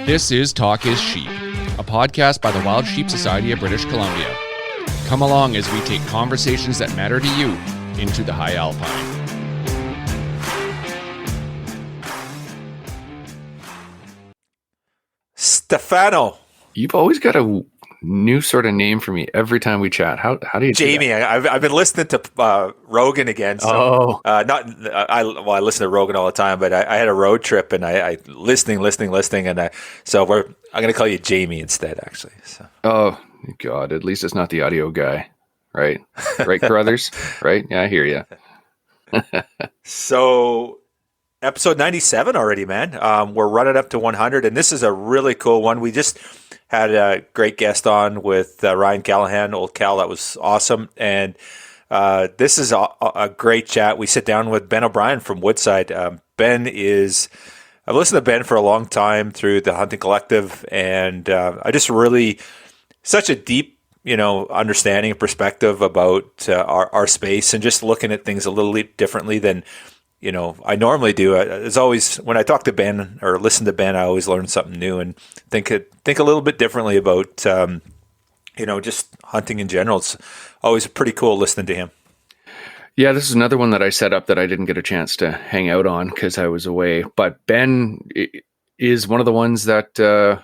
This is Talk is Sheep, a podcast by the Wild Sheep Society of British Columbia. Come along as we take conversations that matter to you into the high alpine. Stefano. You've always got a new sort of name for me every time we chat. How do you Jamie, do that? I've been listening to Rogan again. So, I listen to Rogan all the time, but I had a road trip and I listening, and I'm going to call you Jamie instead, actually. So. Oh God, at least it's not the audio guy, right? Right, Carruthers, right? Yeah, I hear you. So, episode 97 already, man. We're running up to 100, and this is a really cool one. We just had a great guest on with Ryan Callahan, old Cal. That was awesome. And this is a great chat. We sit down with Ben O'Brien from Woodside. I've listened to Ben for a long time through the Hunting Collective, and I just really, such a deep, understanding and perspective about our space and just looking at things a little differently than I normally do. As always, when I talk to Ben or listen to Ben, I always learn something new and think a little bit differently about, just hunting in general. It's always pretty cool listening to him. Yeah, this is another one that I set up that I didn't get a chance to hang out on because I was away. But Ben is one of the ones that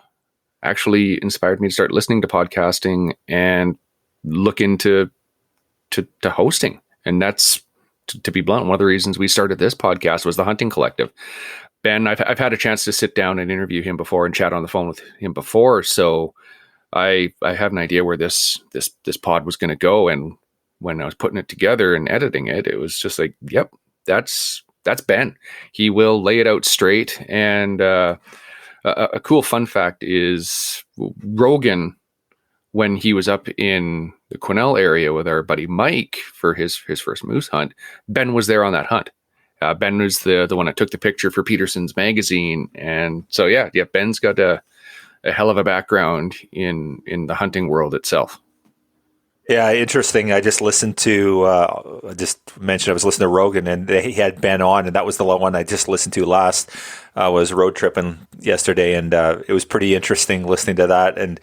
actually inspired me to start listening to podcasting and look into to hosting. And that's, to be blunt, one of the reasons we started this podcast was the Hunting Collective. Ben, I've had a chance to sit down and interview him before and chat on the phone with him before, so I have an idea where this pod was going to go. And when I was putting it together and editing it, it was just like, yep, that's Ben. He will lay it out straight. And a cool fun fact is Rogan, when he was up in the Quesnel area with our buddy Mike for his first moose hunt, Ben was there on that hunt. Ben was the one that took the picture for Peterson's magazine. And so, yeah, Ben's got a hell of a background in the hunting world itself. Yeah, interesting. I just listened to, I was listening to Rogan, and he had Ben on, and that was the one I just listened to last. Was road tripping yesterday, and it was pretty interesting listening to that. And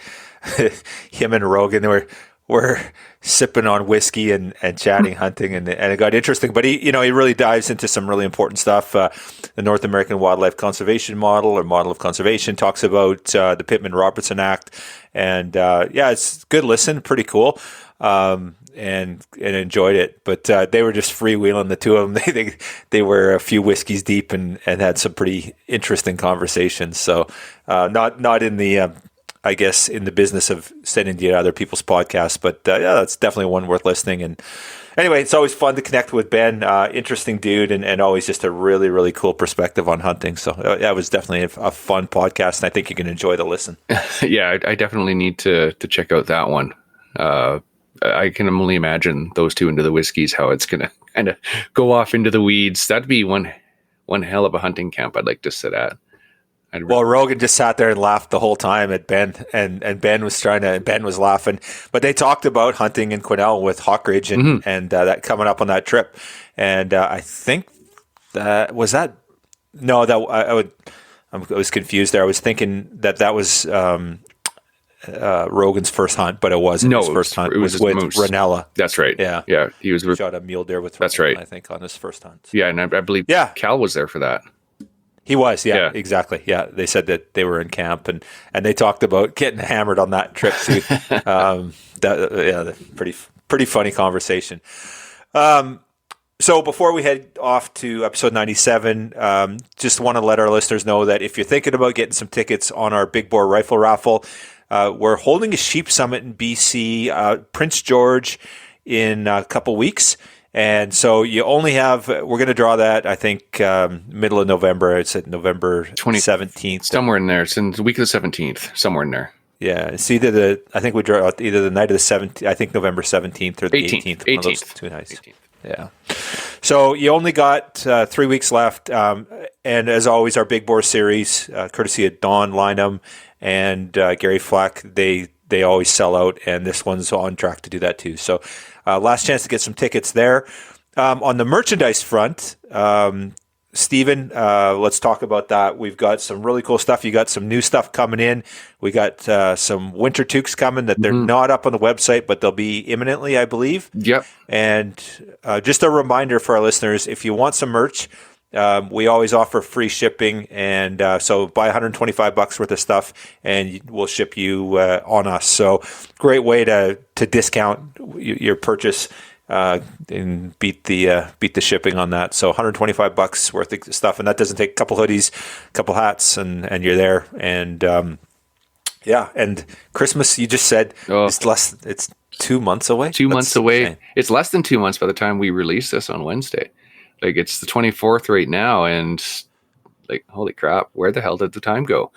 him and Rogan were sipping on whiskey and chatting hunting, and it got interesting. But he really dives into some really important stuff. The North American Wildlife Conservation Model of Conservation talks about the Pittman-Robertson Act, and it's good listen, pretty cool. And enjoyed it, but they were just freewheeling, the two of them. They were a few whiskeys deep and had some pretty interesting conversations. So not in the I guess in the business of sending to other people's podcasts, but that's definitely one worth listening. And anyway, it's always fun to connect with Ben. Interesting dude, and always just a really, really cool perspective on hunting. So it was definitely a fun podcast, and I think you can enjoy the listen. Yeah, I definitely need to check out that one. I can only imagine those two into the whiskeys, how it's going to kind of go off into the weeds. That'd be one hell of a hunting camp I'd like to sit at. Well, Rogan just sat there and laughed the whole time at Ben, and Ben was Ben was laughing. But they talked about hunting in Quesnel with Hawkridge and that coming up on that trip. And I think I was confused there. I was thinking that was Rogan's first hunt, but it wasn't. No, his first hunt. It was with moose. Ranella. That's right. Yeah. He was shot a mule deer with. That's Ranella, right. I think on his first hunt. Yeah, and I believe Cal was there for that. He was, yeah, exactly. Yeah, they said that they were in camp, and they talked about getting hammered on that trip too. Pretty funny conversation. So before we head off to episode 97, just want to let our listeners know that if you're thinking about getting some tickets on our big bore rifle raffle, we're holding a sheep summit in BC, Prince George, in a couple weeks. And so you only have, we're going to draw that, I think, middle of November. It's at November 17th. Somewhere in there. It's in the week of the 17th, somewhere in there. Yeah. It's I think we draw either the night of the 17th, I think November 17th or the 18th. 18th. One of those two nights. 18th. Yeah. So you only got 3 weeks left. And as always, our Big Bore series, courtesy of Don Lynham and Gary Flack, they always sell out, and this one's on track to do that too. So last chance to get some tickets there. On the merchandise front, Stephen, let's talk about that. We've got some really cool stuff. You got some new stuff coming in. We got some winter toques coming that they're not up on the website, but they'll be imminently, I believe. Yep. And just a reminder for our listeners, if you want some merch, we always offer free shipping. And so buy $125 worth of stuff and we'll ship you on us. So great way to discount your purchase. And beat the shipping on that. So $125 worth of stuff, and that doesn't take a couple hoodies, a couple hats, and you're there. And and Christmas, you just said it's 2 months away. 2 months away. It's less than 2 months by the time we release this on Wednesday. Like, it's the 24th right now, and like, holy crap, where the hell did the time go?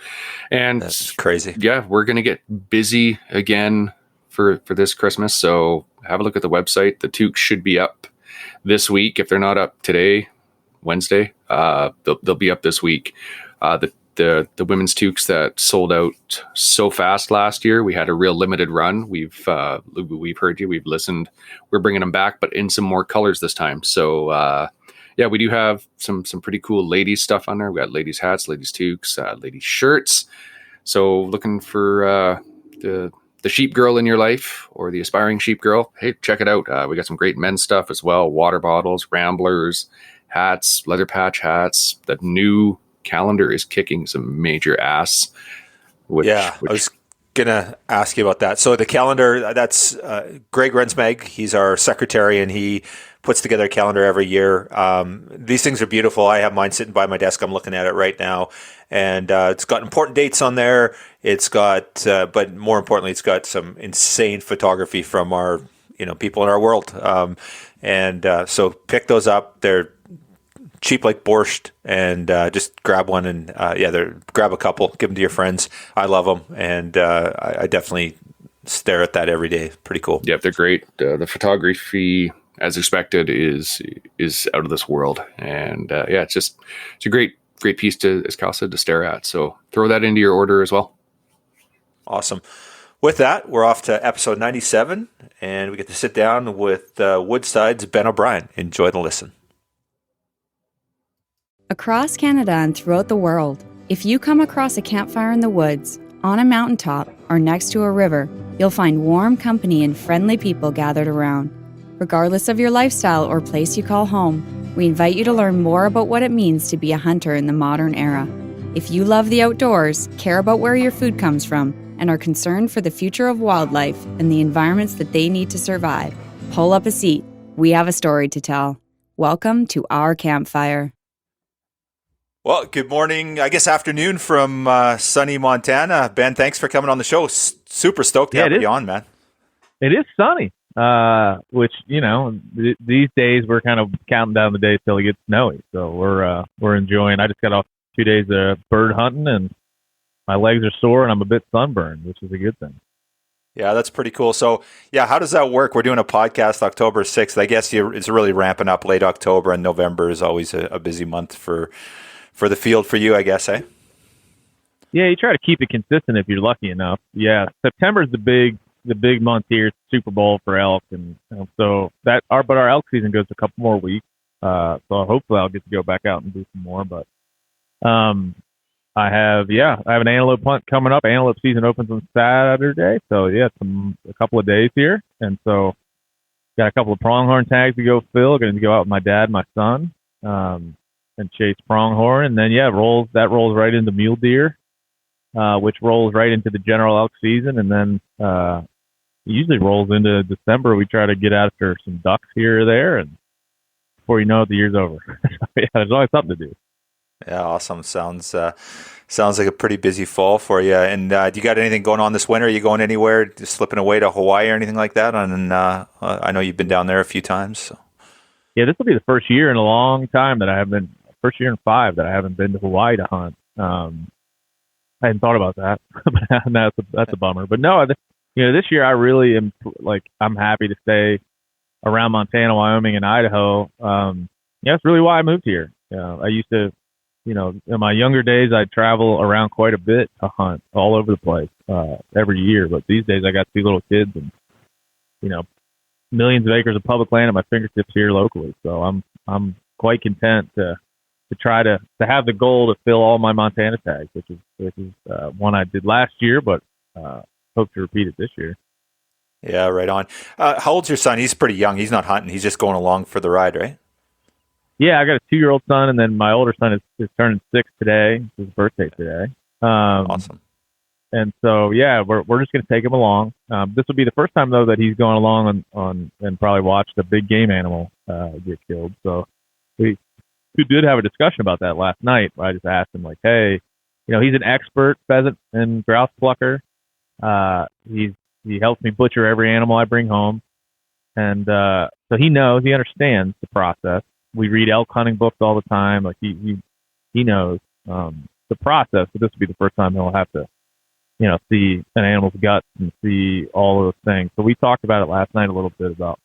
And that's crazy. Yeah, we're gonna get busy again for this Christmas. So have a look at the website. The toques should be up this week. If they're not up today, Wednesday, they'll be up this week. The women's toques that sold out so fast last year, we had a real limited run. We've heard you, we've listened. We're bringing them back, but in some more colors this time. So we do have some pretty cool ladies stuff on there. We got ladies hats, ladies toques, ladies shirts. So looking for the sheep girl in your life or the aspiring sheep girl, hey, check it out. We got some great men's stuff as well. Water bottles, ramblers, hats, leather patch hats. The new calendar is kicking some major ass. I was going to ask you about that. So the calendar, that's Greg Rensmag. He's our secretary, and he puts together a calendar every year. These things are beautiful. I have mine sitting by my desk. I'm looking at it right now. And it's got important dates on there. It's got, but more importantly, it's got some insane photography from our, people in our world. So pick those up. They're cheap like borscht, and just grab one and grab a couple, give them to your friends. I love them, and I definitely stare at that every day. Pretty cool. Yeah, they're great. The photography, as expected, is out of this world, and it's a great piece to, as Cal said, to stare at. So throw that into your order as well. Awesome. With that, we're off to episode 97, and we get to sit down with Woodside's Ben O'Brien. Enjoy the listen. Across Canada and throughout the world, if you come across a campfire in the woods, on a mountaintop, or next to a river, you'll find warm company and friendly people gathered around. Regardless of your lifestyle or place you call home, we invite you to learn more about what it means to be a hunter in the modern era. If you love the outdoors, care about where your food comes from, and are concerned for the future of wildlife and the environments that they need to survive, pull up a seat. We have a story to tell. Welcome to our campfire. Well, good morning, I guess afternoon from sunny Montana. Ben, thanks for coming on the show. Super stoked to have you on, man. It is sunny, which, these days we're kind of counting down the days till it gets snowy. So we're enjoying. I just got off 2 days of bird hunting, and my legs are sore, and I'm a bit sunburned, which is a good thing. Yeah, that's pretty cool. So, how does that work? We're doing a podcast October 6th. I guess it's really ramping up late October, and November is always a busy month for the field for you, I guess, eh? Yeah, you try to keep it consistent if you're lucky enough. Yeah, September's the big month here. It's Super Bowl for elk, and so but our elk season goes a couple more weeks. So hopefully I'll get to go back out and do some more. But I have an antelope hunt coming up. Antelope season opens on Saturday, so a couple of days here, and so got a couple of pronghorn tags to go fill. Going to go out with my dad, and my son, and chase pronghorn, and then rolls right into mule deer, which rolls right into the general elk season, and then usually rolls into December. We try to get after some ducks here or there, and before you know it, the year's over. There's always something to do. Yeah, awesome. Sounds like a pretty busy fall for you. And do you got anything going on this winter? Are you going anywhere, just slipping away to Hawaii or anything like that? And I know you've been down there a few times. So. Yeah, this will be the first year in a long time that I have been. First year in 5 that I haven't been to Hawaii to hunt. I hadn't thought about that, but that's a bummer. But no, this year I really am I'm happy to stay around Montana, Wyoming, and Idaho. That's really why I moved here. I used to, in my younger days, I'd travel around quite a bit to hunt all over the place every year. But these days I got 2 little kids and, millions of acres of public land at my fingertips here locally. So I'm quite content to try to have the goal to fill all my Montana tags, which is one I did last year, but hope to repeat it this year. Yeah, right on. How old's your son? He's pretty young. He's not hunting. He's just going along for the ride, right? Yeah, I got a 2-year-old son, and then my older son is turning 6 today. It's his birthday today. Awesome. And so, yeah, we're just going to take him along. This will be the first time, though, that he's going along on and probably watched a big game animal get killed. So we did have a discussion about that last night. I just asked him, like, hey, he's an expert pheasant and grouse plucker. He helps me butcher every animal I bring home. And so he understands the process. We read elk hunting books all the time. Like he knows the process, but this will be the first time he'll have to, see an animal's guts and see all of those things. So we talked about it last night a little bit about,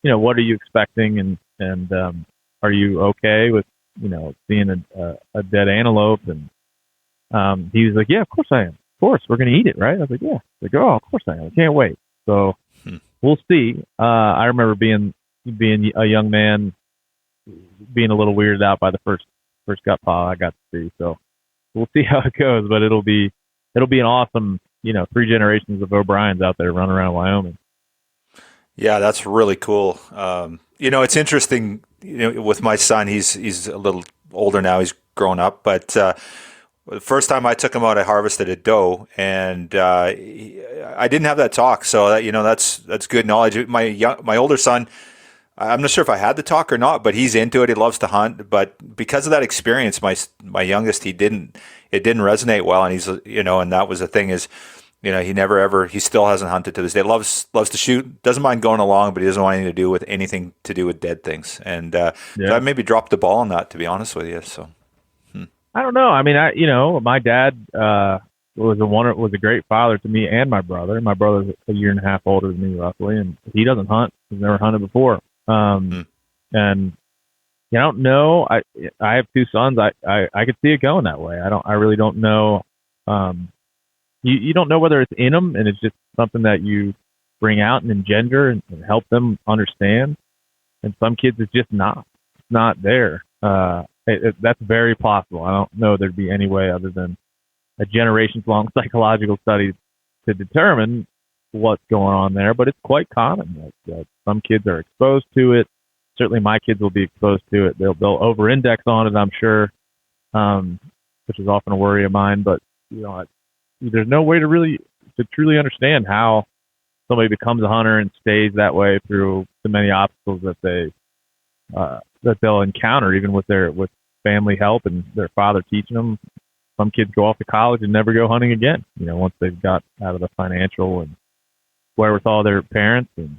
what are you expecting and are you okay with, seeing a dead antelope? And he was like, yeah, of course I am. Of course, we're going to eat it, right? I was like, yeah. Like, oh, of course I am. I can't wait. So we'll see. I remember being a young man, being a little weirded out by the first gut paw I got to see. So we'll see how it goes, but it'll be an awesome, 3 generations of O'Briens out there running around Wyoming. Yeah, that's really cool. It's interesting, with my son, he's a little older now. He's grown up, but the first time I took him out, I harvested a doe, and I didn't have that talk. So that's good knowledge. My older son, I'm not sure if I had the talk or not, but he's into it. He loves to hunt, but because of that experience, my youngest, it didn't resonate well, and he's and that was the thing is, he still hasn't hunted to this day. Loves to shoot, doesn't mind going along, but he doesn't want anything to do with dead things. And so I maybe dropped the ball on that, to be honest with you. So. I don't know. I mean, my dad was a great father to me and my brother. My brother's a year and a half older than me, roughly, and he doesn't hunt. He's never hunted before. And I don't know. I have 2 sons. I could see it going that way. I really don't know. You don't know whether it's in them, and it's just something that you bring out and engender and help them understand. And some kids, it's just not there. That's very possible. I don't know there'd be any way other than a generations-long psychological study to determine what's going on there, but it's quite common that some kids are exposed to it. Certainly my kids will be exposed to it. They'll over-index on it, I'm sure, which is often a worry of mine, but there's no way to truly understand how somebody becomes a hunter and stays that way through the many obstacles that they'll encounter, even with family help and their father teaching them. Some kids go off to college and never go hunting again, once they've got out of the financial and wherewithal of their parents and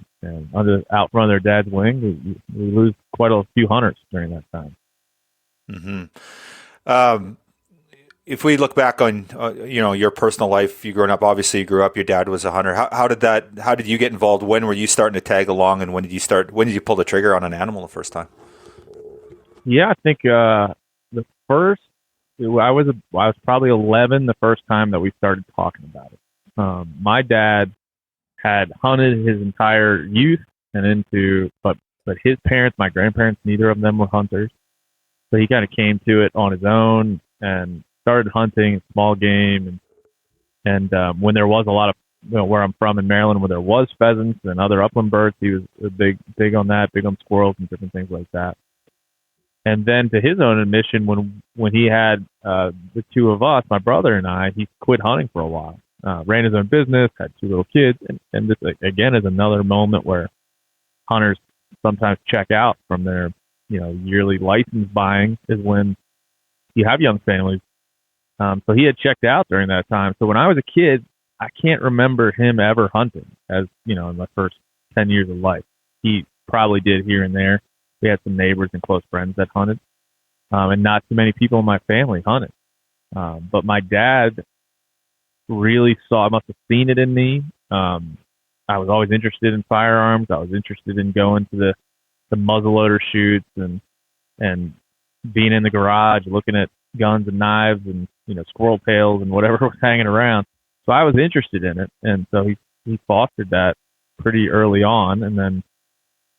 out front of their dad's wing. We lose quite a few hunters during that time. Mm-hmm. If we look back on your personal life, you growing up, obviously you grew up, your dad was a hunter. How did you get involved? When were you starting to tag along, and when did you pull the trigger on an animal the first time? Yeah, I think I was probably 11 the first time that we started talking about it. My dad had hunted his entire youth and but his parents, my grandparents, neither of them were hunters. So he kind of came to it on his own and started hunting small game. And when there was a lot of, where I'm from in Maryland, where there was pheasants and other upland birds, he was big on that, big on squirrels and different things like that. And then to his own admission, when he had the 2 of us, my brother and I, he quit hunting for a while, ran his own business, had 2 little kids. And this, again, is another moment where hunters sometimes check out from their, yearly license buying, is when you have young families. So he had checked out during that time. So when I was a kid, I can't remember him ever hunting in my first 10 years of life. He probably did here and there. We had some neighbors and close friends that hunted, and not too many people in my family hunted. But my dad really must have seen it in me. I was always interested in firearms. I was interested in going to the muzzleloader shoots and being in the garage, looking at guns and knives and, squirrel tails and whatever was hanging around. So I was interested in it. And so he fostered that pretty early on. And then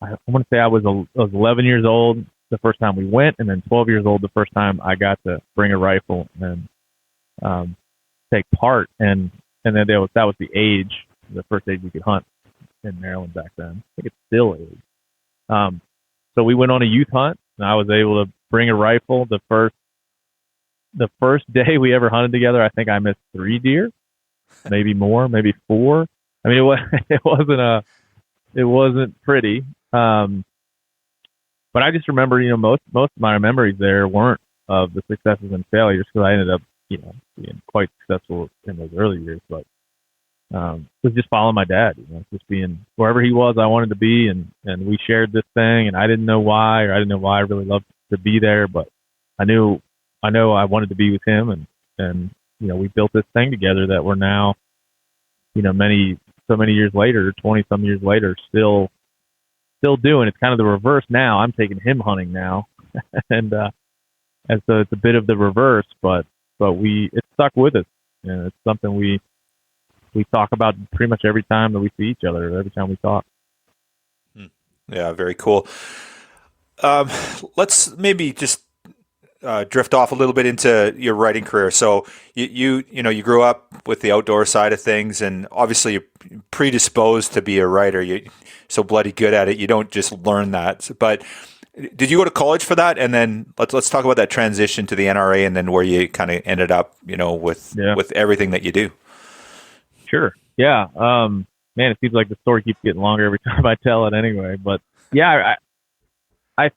I want to say I was 11 years old. the first time we went, and then 12 years old the first time I got to bring a rifle and take part. And then that was the age, the first age we could hunt in Maryland back then. I think it still is. So we went on a youth hunt, and I was able to bring a rifle. The first day we ever hunted together, I think I missed 3 deer, maybe more, maybe 4. I mean, it wasn't pretty. But I just remember, most of my memories there weren't of the successes and failures, because I ended up, being quite successful in those early years. But it was just following my dad, just being wherever he was, I wanted to be, and we shared this thing, and I didn't know why, or I didn't know why I really loved to be there, but I know I wanted to be with him, and we built this thing together that we're now, so many years later, 20 some years later, still doing. It's kind of the reverse now. I'm taking him hunting now, and so it's a bit of the reverse, but it stuck with us, and it's something we talk about pretty much every time that we see each other, every time we talk. Yeah, very cool. Let's maybe just drift off a little bit into your writing career. So you grew up with the outdoor side of things, and obviously you're predisposed to be a writer. You're so bloody good at it. You don't just learn that. But did you go to college for that? And then let's talk about that transition to the NRA, and then where you kind of ended up, with everything that you do. Sure. Yeah. Man, it seems like the story keeps getting longer every time I tell it anyway. But yeah, I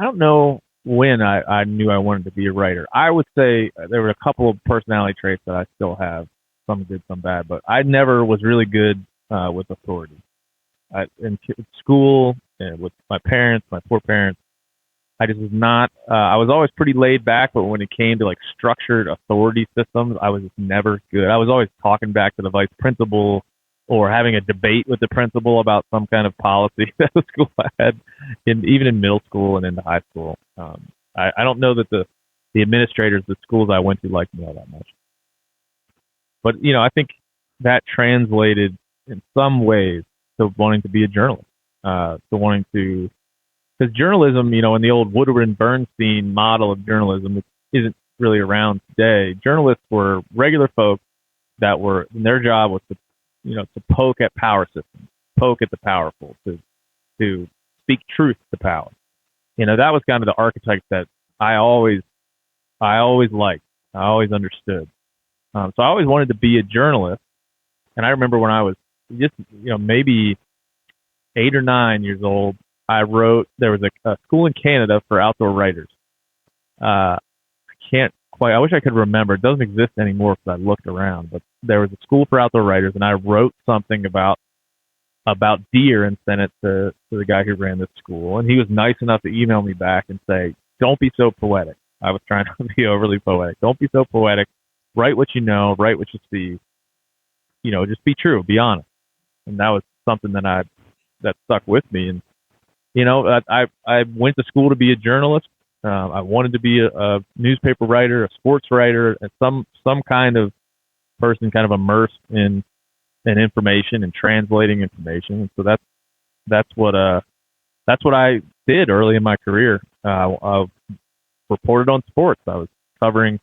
don't know when I knew I wanted to be a writer. I would say there were a couple of personality traits that I still have, some good, some bad, but I never was really good with authority. In school, and with my parents, my poor parents, I just was not, I was always pretty laid back, but when it came to like structured authority systems, I was just never good. I was always talking back to the vice principal or having a debate with the principal about some kind of policy that the school had, even in middle school and into high school. I don't know that the administrators, the schools I went to liked me all that much. But, I think that translated in some ways to wanting to be a journalist, because journalism, in the old Woodward and Bernstein model of journalism, isn't really around today. Journalists were regular folks that were, and their job was to poke at power systems, poke at the powerful, to speak truth to power. That was kind of the archetype that I always liked. I always understood. So I always wanted to be a journalist. And I remember when I was just, maybe 8 or 9 years old, I wrote, there was a school in Canada for outdoor writers. I wish I could remember. It doesn't exist anymore because I looked around, but there was a school for outdoor writers, and I wrote something about deer and sent it to the guy who ran this school. And he was nice enough to email me back and say, "Don't be so poetic." I was trying to be overly poetic. Don't be so poetic. Write what you know, write what you see. Just be true, be honest. And that was something that stuck with me. And, I went to school to be a journalist. I wanted to be a newspaper writer, a sports writer, and some kind of person kind of immersed in information and translating information. And so that's what I did early in my career. I reported on sports. I was covering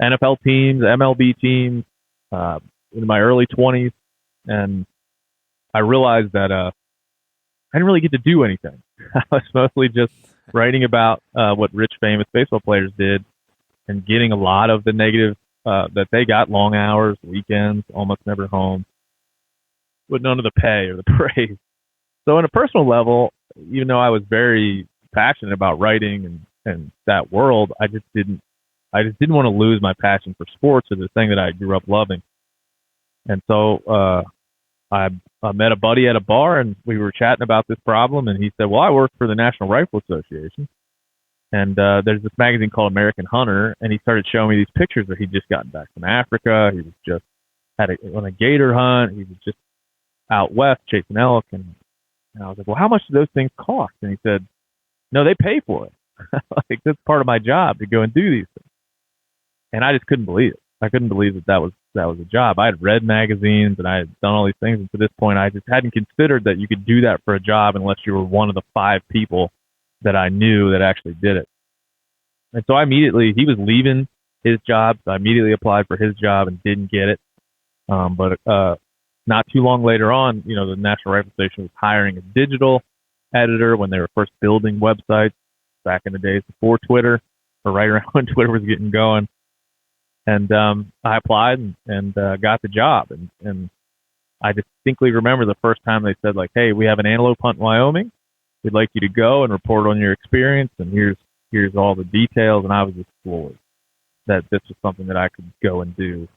NFL teams, MLB teams, in my early 20s, and I realized that I didn't really get to do anything. I was mostly just writing about what rich, famous baseball players did, and getting a lot of the negative that they got: long hours, weekends, almost never home, with none of the pay or the praise. So on a personal level, even though I was very passionate about writing and that world, I just didn't want to lose my passion for sports, or the thing that I grew up loving. And so I met a buddy at a bar, and we were chatting about this problem, and he said, "Well, I work for the National Rifle Association, and there's this magazine called American Hunter," and he started showing me these pictures that he'd just gotten back from Africa. He was just on a gator hunt. He was just out west chasing elk, and I was like, "Well, how much do those things cost?" And he said, "No, they pay for it. Like, that's part of my job to go and do these things." And I just couldn't believe it. I couldn't believe that was a job. I had read magazines and I had done all these things, and to this point, I just hadn't considered that you could do that for a job unless you were one of the 5 people that I knew that actually did it. And so he was leaving his job, so I immediately applied for his job and didn't get it. But not too long later on, the National Rifle Station was hiring a digital editor when they were first building websites back in the days before Twitter, or right around when Twitter was getting going. And I applied and got the job. And I distinctly remember the first time they said, like, hey, we have an antelope hunt in Wyoming. We'd like you to go and report on your experience, and here's all the details. And I was just floored that this was something that I could go and do.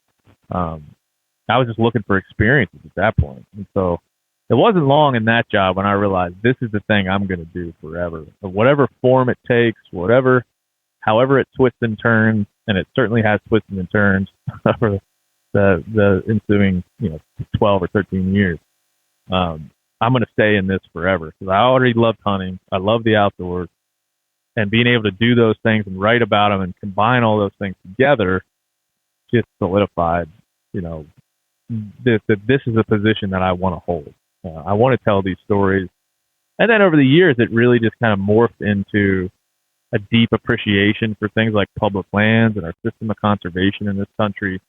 I was just looking for experiences at that point. And so it wasn't long in that job when I realized this is the thing I'm going to do forever. Whatever form it takes, however it twists and turns, and it certainly has twisted and turns over the ensuing 12 or 13 years. I'm going to stay in this forever because I already loved hunting. I love the outdoors, and being able to do those things and write about them and combine all those things together just solidified, this is a position that I want to hold. I want to tell these stories. And then over the years, it really just kind of morphed into a deep appreciation for things like public lands and our system of conservation in this country,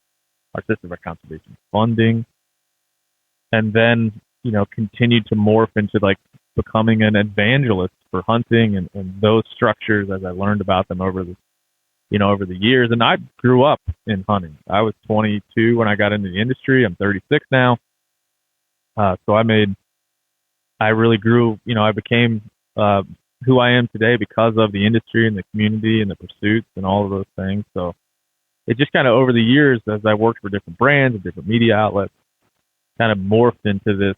our system of conservation funding, and then, continued to morph into like becoming an evangelist for hunting and those structures as I learned about them over the years. And I grew up in hunting. I was 22 when I got into the industry. I'm 36 now. So I really grew, I became who I am today because of the industry and the community and the pursuits and all of those things. So it just kind of over the years, as I worked for different brands and different media outlets, kind of morphed into this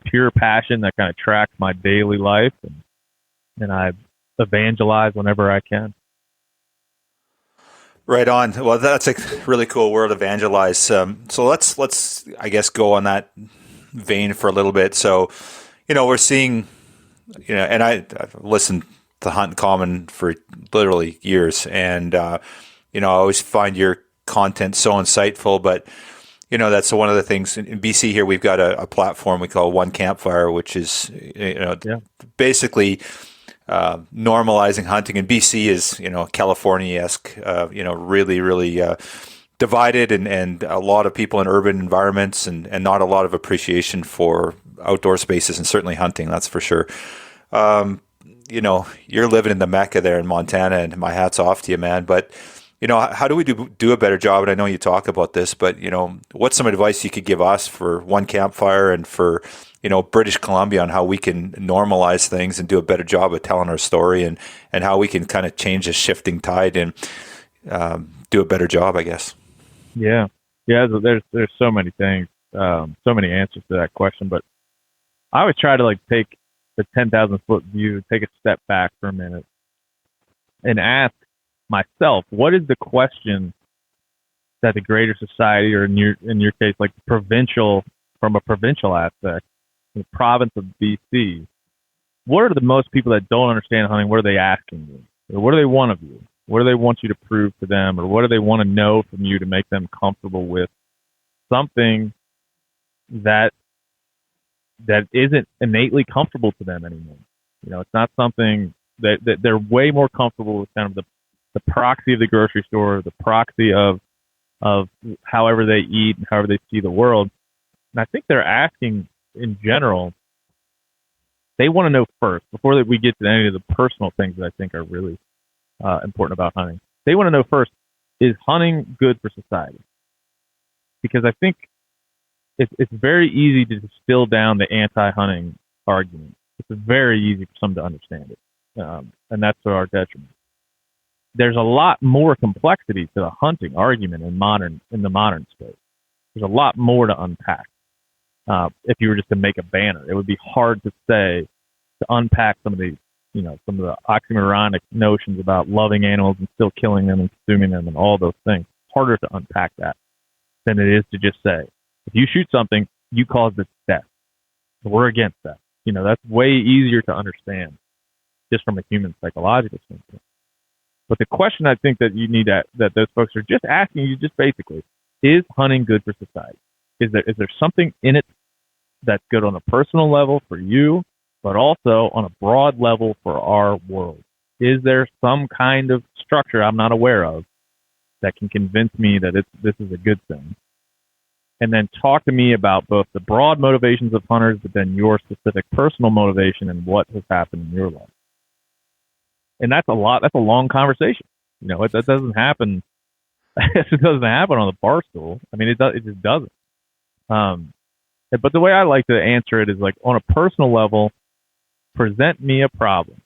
pure passion that kind of tracks my daily life. And I evangelize whenever I can. Right on. Well, that's a really cool word, evangelize. So let's I guess go on that vein for a little bit. So, we're seeing, and I've listened to Hunt Common for literally years, and I always find your content so insightful. But that's one of the things in BC here. We've got a platform we call One Campfire, which is basically normalizing hunting. And BC is California-esque, really divided, and a lot of people in urban environments, and not a lot of appreciation for outdoor spaces, and certainly hunting. That's for sure. You're living in the Mecca there in Montana, and my hat's off to you, man. But how do we do a better job? And I know you talk about this, but what's some advice you could give us for One Campfire and for British Columbia on how we can normalize things and do a better job of telling our story, and how we can kind of change the shifting tide and do a better job, I guess. Yeah. There's so many things, so many answers to that question, but I always try to take the 10,000 foot view, take a step back for a minute, and ask myself, what is the question that the greater society, or in your case, like from a provincial aspect, the province of BC, what are the most people that don't understand hunting? What are they asking you? Or what do they want of you? What do they want you to prove to them? Or what do they want to know from you to make them comfortable with something that isn't innately comfortable to them anymore? It's not something that they're way more comfortable with, kind of the proxy of the grocery store, the proxy of however they eat and however they see the world. And I think they're asking, in general, they want to know first, before we get to any of the personal things that I think are really important about hunting. They want to know first, is hunting good for society? Because I think it's very easy to distill down the anti-hunting argument. It's very easy for some to understand it, and that's to our detriment. There's a lot more complexity to the hunting argument in the modern space. There's a lot more to unpack. If you were just to make a banner, it would be hard to unpack some of the oxymoronic notions about loving animals and still killing them and consuming them and all those things. It's harder to unpack that than it is to just say, if you shoot something, you caused its death. We're against that. That's way easier to understand just from a human psychological standpoint. But the question I think that you need that those folks are just asking you, just basically, is hunting good for society? Is there something in it that's good on a personal level for you, but also on a broad level for our world. Is there some kind of structure I'm not aware of that can convince me that this is a good thing? And then talk to me about both the broad motivations of hunters, but then your specific personal motivation and what has happened in your life. And that's a lot. That's a long conversation. That doesn't happen. It doesn't happen on the bar stool. I mean, it just doesn't. But the way I like to answer it is like on a personal level, present me a problem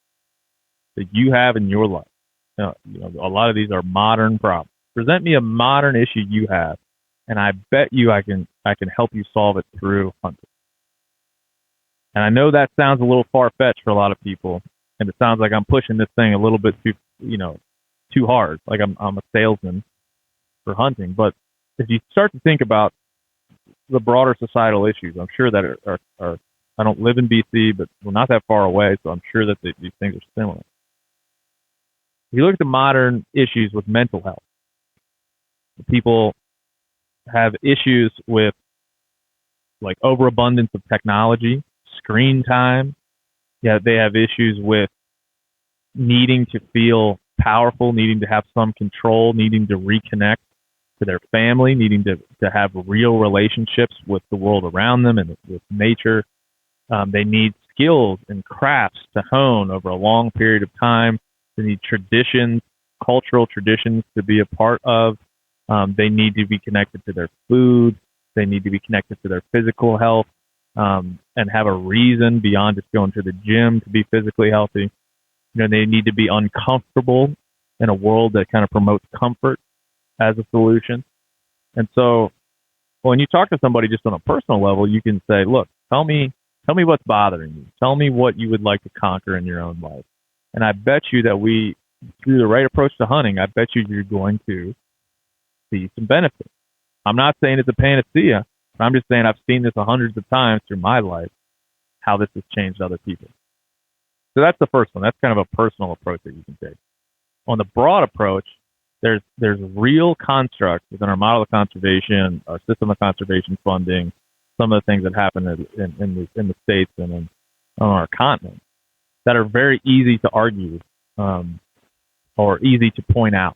that you have in your life. A lot of these are modern problems. Present me a modern issue you have, and I bet you I can help you solve it through hunting. And I know that sounds a little far-fetched for a lot of people, and it sounds like I'm pushing this thing a little bit too hard, like I'm a salesman for hunting. But if you start to think about the broader societal issues, I'm sure that are I don't live in BC, but we're not that far away, so I'm sure that these things are similar. If you look at the modern issues with mental health, people have issues with like overabundance of technology, screen time. Yeah, they have issues with needing to feel powerful, needing to have some control, needing to reconnect to their family, needing to have real relationships with the world around them and with nature. They need skills and crafts to hone over a long period of time. They need traditions, cultural traditions to be a part of. They need to be connected to their food. They need to be connected to their physical health and have a reason beyond just going to the gym to be physically healthy. They need to be uncomfortable in a world that kind of promotes comfort as a solution. And so when you talk to somebody just on a personal level, you can say, look, tell me what's bothering you. Tell me what you would like to conquer in your own life. And I bet you that through the right approach to hunting, I bet you're going to see some benefits. I'm not saying it's a panacea, but I'm just saying I've seen this hundreds of times through my life, how this has changed other people. So that's the first one. That's kind of a personal approach that you can take. On the broad approach, there's real constructs within our model of conservation, our system of conservation funding, some of the things that happen in the States and on our continent that are very easy to argue or easy to point out.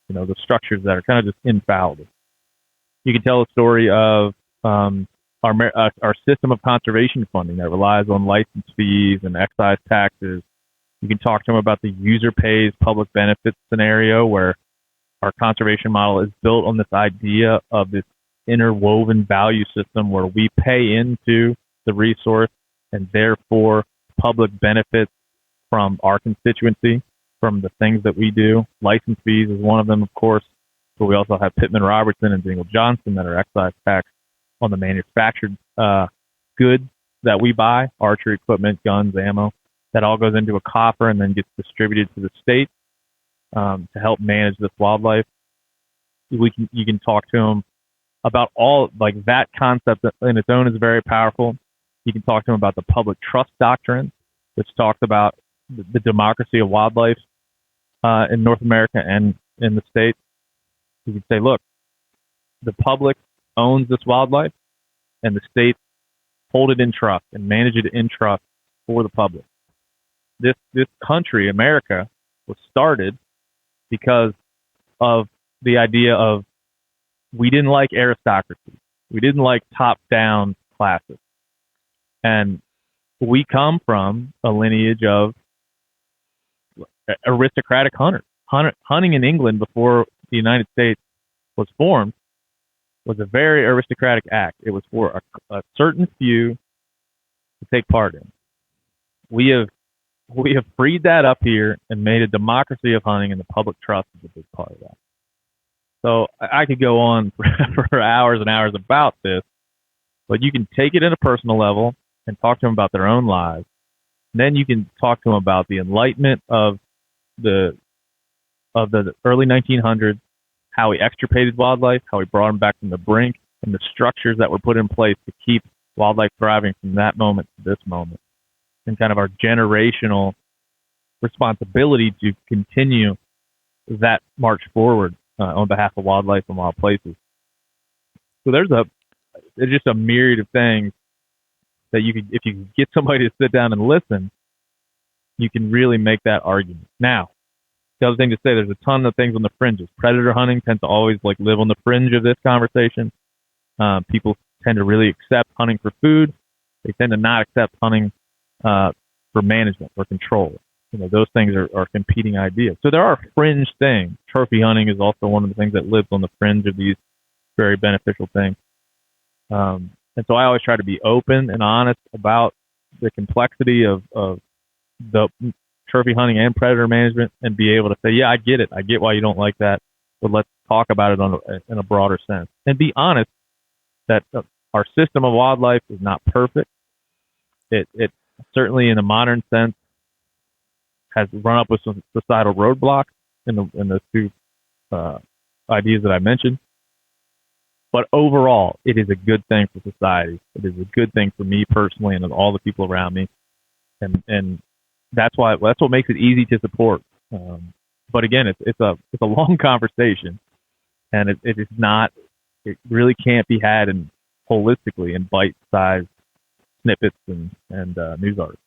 The structures that are kind of just infallible. You can tell a story of our system of conservation funding that relies on license fees and excise taxes. You can talk to them about the user pays public benefits scenario where our conservation model is built on this idea of this interwoven value system where we pay into the resource and therefore public benefits from our constituency, from the things that we do. License fees is one of them, of course, but we also have Pittman Robertson and Dingle Johnson that are excise tax on the manufactured goods that we buy, archery equipment, guns, ammo. That all goes into a coffer and then gets distributed to the state to help manage this wildlife. You can talk to them about all, like that concept in its own is very powerful. You can talk to them about the public trust doctrine, which talks about the democracy of wildlife in North America and in the States. You can say, look, the public owns this wildlife and the states hold it in trust and manage it in trust for the public. This country, America, was started because of the idea of we didn't like aristocracy. We didn't like top-down classes. And we come from a lineage of aristocratic hunters. Hunting in England before the United States was formed was a very aristocratic act. It was for a certain few to take part in. We have freed that up here and made a democracy of hunting, and the public trust is a big part of that. So I could go on for hours and hours about this, but you can take it at a personal level and talk to them about their own lives. And then you can talk to them about the enlightenment of the early 1900s, how we extirpated wildlife, how we brought them back from the brink, and the structures that were put in place to keep wildlife thriving from that moment to this moment, and kind of our generational responsibility to continue that march forward on behalf of wildlife and wild places. So there's just a myriad of things that if you get somebody to sit down and listen, you can really make that argument. Now, the other thing to say, there's a ton of things on the fringes. Predator hunting tends to always live on the fringe of this conversation. People tend to really accept hunting for food. They tend to not accept hunting for management or control. Those things are competing ideas. So there are fringe things. Trophy hunting is also one of the things that lives on the fringe of these very beneficial things. And so I always try to be open and honest about the complexity of the trophy hunting and predator management, and be able to say, yeah, I get it. I get why you don't like that, but let's talk about it in a broader sense. And be honest that our system of wildlife is not perfect. It certainly, in a modern sense, has run up with some societal roadblocks in the two ideas that I mentioned. But overall, it is a good thing for society. It is a good thing for me personally and all the people around me, and that's what makes it easy to support. But again, it's a long conversation, and it is not. It really can't be had holistically in bite-sized snippets and news articles.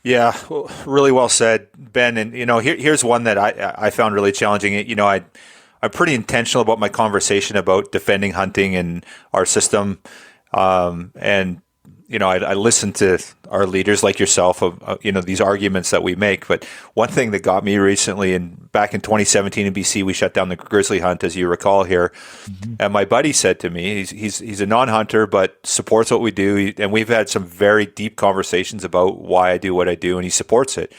Yeah, well, really well said, Ben. And here's one that I found really challenging. I'm pretty intentional about my conversation about defending hunting and our system. And I listen to our leaders like yourself of these arguments that we make. But one thing that got me recently, and back in 2017 in BC, we shut down the grizzly hunt, as you recall here. Mm-hmm. And my buddy said to me, he's a non-hunter but supports what we do, and we've had some very deep conversations about why I do what I do, and he supports it.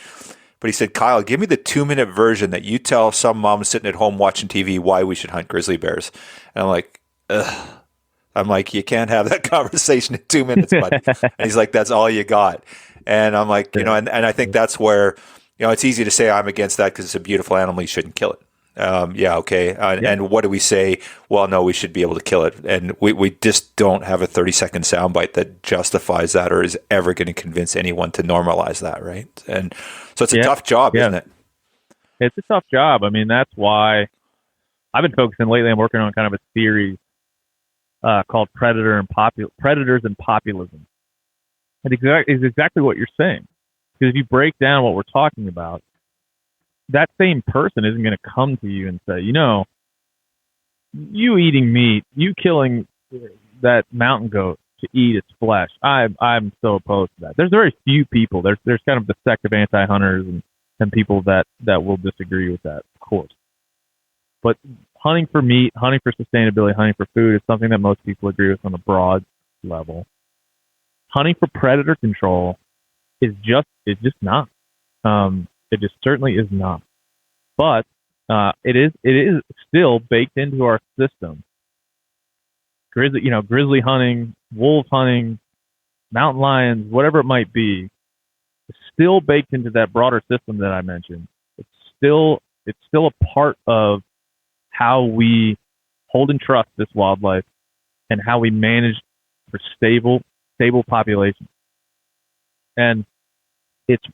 But he said, Kyle, give me the 2-minute version that you tell some mom sitting at home watching TV why we should hunt grizzly bears. And I'm like, ugh. I'm like, you can't have that conversation in 2 minutes, buddy. And he's like, that's all you got. And I'm like, and I think that's where, it's easy to say I'm against that because it's a beautiful animal. You shouldn't kill it. Okay. And what do we say? Well, no, we should be able to kill it. And we just don't have a 30-second soundbite that justifies that or is ever going to convince anyone to normalize that, right? And so it's a tough job, isn't it? It's a tough job. I mean, that's why I've been focusing lately. I'm working on kind of a series called Predators and Populism. And it's exactly what you're saying. Because if you break down what we're talking about, that same person isn't going to come to you and say, you eating meat, you killing that mountain goat to eat its flesh. I'm so opposed to that. There's very few people. There's kind of the sect of anti-hunters and people that will disagree with that, of course. But hunting for meat, hunting for sustainability, hunting for food is something that most people agree with on a broad level. Hunting for predator control is just not. It just certainly is not. But it is still baked into our system. Grizzly hunting, wolf hunting, mountain lions, whatever it might be, is still baked into that broader system that I mentioned. It's still a part of how we hold and trust this wildlife and how we manage for stable populations. And it's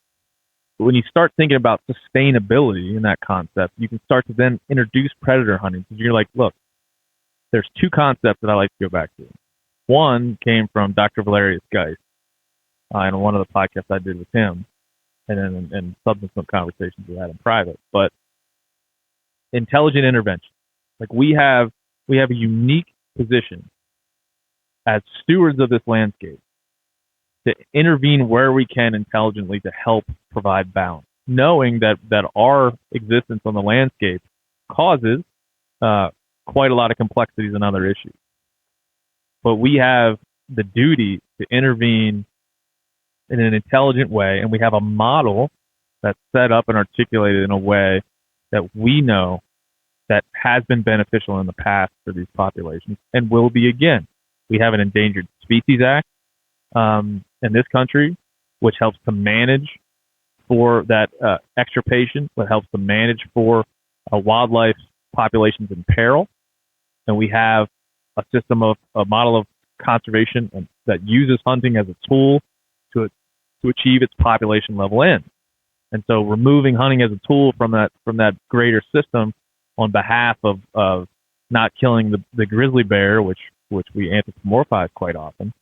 when you start thinking about sustainability in that concept, you can start to then introduce predator hunting. Because you're like, look, there's two concepts that I like to go back to. One came from Dr. Valerius Geist in one of the podcasts I did with him, and then in subsequent conversations we had in private. But intelligent intervention. Like we have a unique position as stewards of this landscape to intervene where we can intelligently to help provide balance, knowing that our existence on the landscape causes quite a lot of complexities and other issues. But we have the duty to intervene in an intelligent way, and we have a model that's set up and articulated in a way that we know that has been beneficial in the past for these populations and will be again. We have an Endangered Species Act in this country, which helps to manage for that extirpation, but helps to manage for wildlife populations in peril. And we have a model of conservation that uses hunting as a tool to achieve its population level end. And so removing hunting as a tool from that greater system on behalf of not killing the grizzly bear, which we anthropomorphize quite often,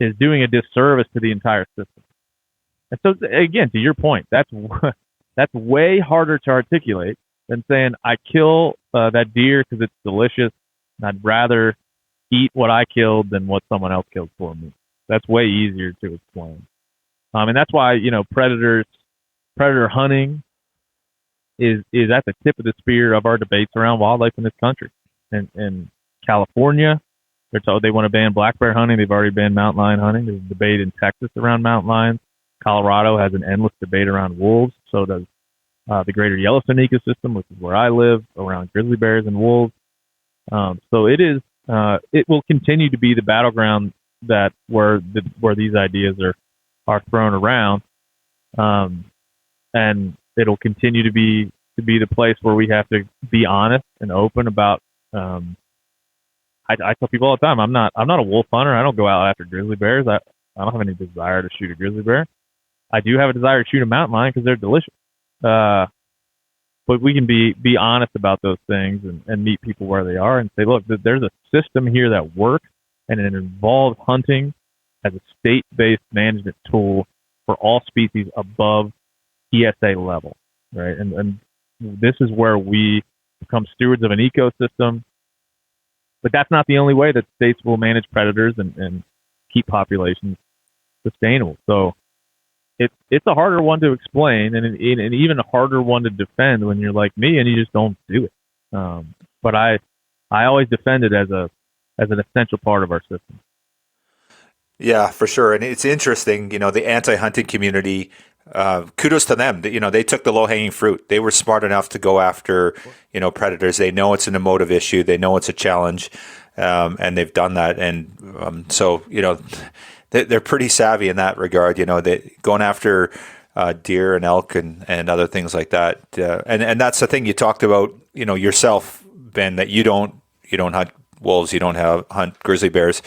is doing a disservice to the entire system. And so, again, to your point, that's way harder to articulate than saying I kill that deer because it's delicious, and I'd rather eat what I killed than what someone else killed for me. That's way easier to explain. And that's why, predator hunting is at the tip of the spear of our debates around wildlife in this country. In California, they're told they want to ban black bear hunting. They've already banned mountain lion hunting. There's a debate in Texas around mountain lions. Colorado has an endless debate around wolves. So does the greater Yellowstone ecosystem, which is where I live, around grizzly bears and wolves. So it will continue to be the battleground where these ideas are thrown around, and it'll continue to be the place where we have to be honest and open about. I tell people all the time, I'm not a wolf hunter. I don't go out after grizzly bears. I don't have any desire to shoot a grizzly bear. I do have a desire to shoot a mountain lion because they're delicious. But we can be honest about those things and meet people where they are and say, look, there's a system here that works, and it involves hunting as a state-based management tool for all species above ESA level, right? And this is where we become stewards of an ecosystem. But that's not the only way that states will manage predators and keep populations sustainable. So it's a harder one to explain and an even harder one to defend when you're like me and you just don't do it. But I always defend it as an essential part of our system. Yeah, for sure. And it's interesting, the anti-hunting community, kudos to them. They took the low-hanging fruit. They were smart enough to go after, predators. They know it's an emotive issue. They know it's a challenge, and they've done that. And so, they're pretty savvy in that regard. They going after deer and elk and other things like that. And that's the thing you talked about, yourself, Ben, that you don't hunt wolves, you don't hunt grizzly bears.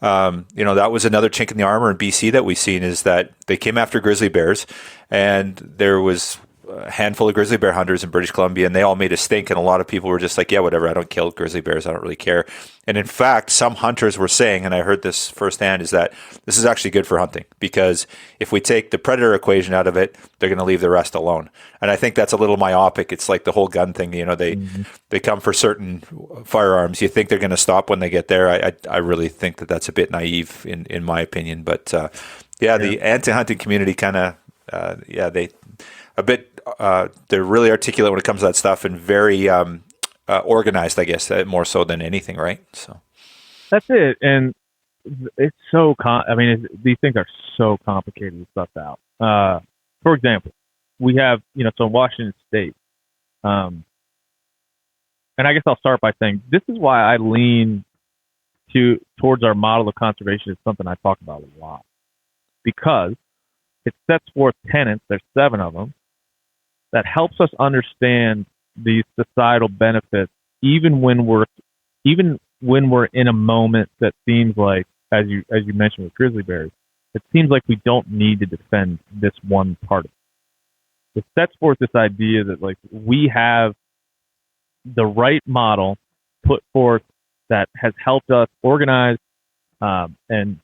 That was another chink in the armor in BC that we've seen, is that they came after grizzly bears, and there was a handful of grizzly bear hunters in British Columbia, and they all made a stink, and a lot of people were just like, yeah, whatever, I don't kill grizzly bears, I don't really care. And in fact, some hunters were saying, and I heard this firsthand, is that this is actually good for hunting, because if we take the predator equation out of it, they're going to leave the rest alone. And I think that's a little myopic. It's like the whole gun thing, they come for certain firearms. You think they're going to stop when they get there. I really think that that's a bit naive in my opinion. But the anti-hunting community kind of, they're really articulate when it comes to that stuff, and very organized, I guess, more so than anything, right? So that's it. And it's so these things are so complicated to stuff out. For example, we have, so in Washington State, and I guess I'll start by saying this is why I lean towards our model of conservation is something I talk about a lot, because it sets forth tenets, there's 7 of them, that helps us understand these societal benefits, even when we're in a moment that seems like, as you mentioned with grizzly bears, it seems like we don't need to defend this one part of it. It sets forth this idea that like we have the right model put forth that has helped us organize and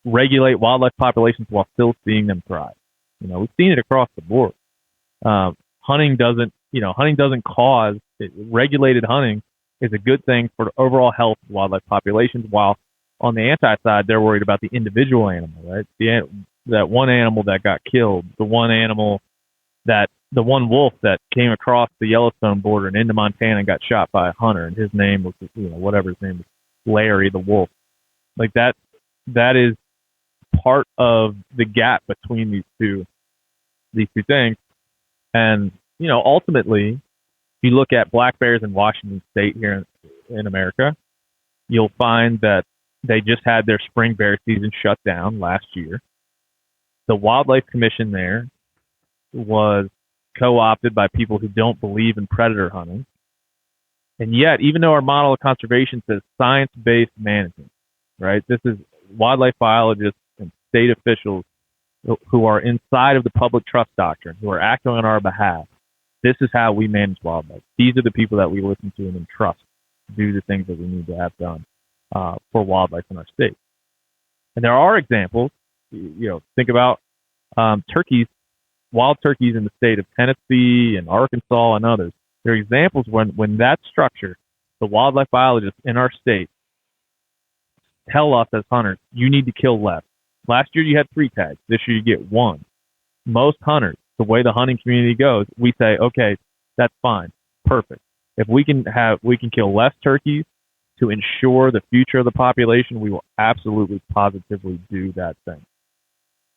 regulate wildlife populations while still seeing them thrive. We've seen it across the board. Hunting doesn't cause regulated hunting is a good thing for the overall health of wildlife populations. While on the anti side, they're worried about the individual animal, right? That one animal that got killed, the one wolf that came across the Yellowstone border and into Montana and got shot by a hunter, and his name was, whatever his name was, Larry the wolf. Like that is part of the gap between these two things. And ultimately, if you look at black bears in Washington State here in America, you'll find that they just had their spring bear season shut down last year. The Wildlife Commission there was co-opted by people who don't believe in predator hunting. And yet, even though our model of conservation says science-based management, right? This is wildlife biologists and state officials who are inside of the public trust doctrine, who are acting on our behalf. This is how we manage wildlife. These are the people that we listen to and trust to do the things that we need to have done. for wildlife in our state. And there are examples. Think about turkeys, wild turkeys in the state of Tennessee and Arkansas and others. There are examples when that structure, the wildlife biologists in our state tell us as hunters, you need to kill less. Last year you had 3 tags. This year you get 1. Most hunters, the way the hunting community goes, we say, okay, that's fine, perfect. If we can kill less turkeys to ensure the future of the population, we will absolutely positively do that thing.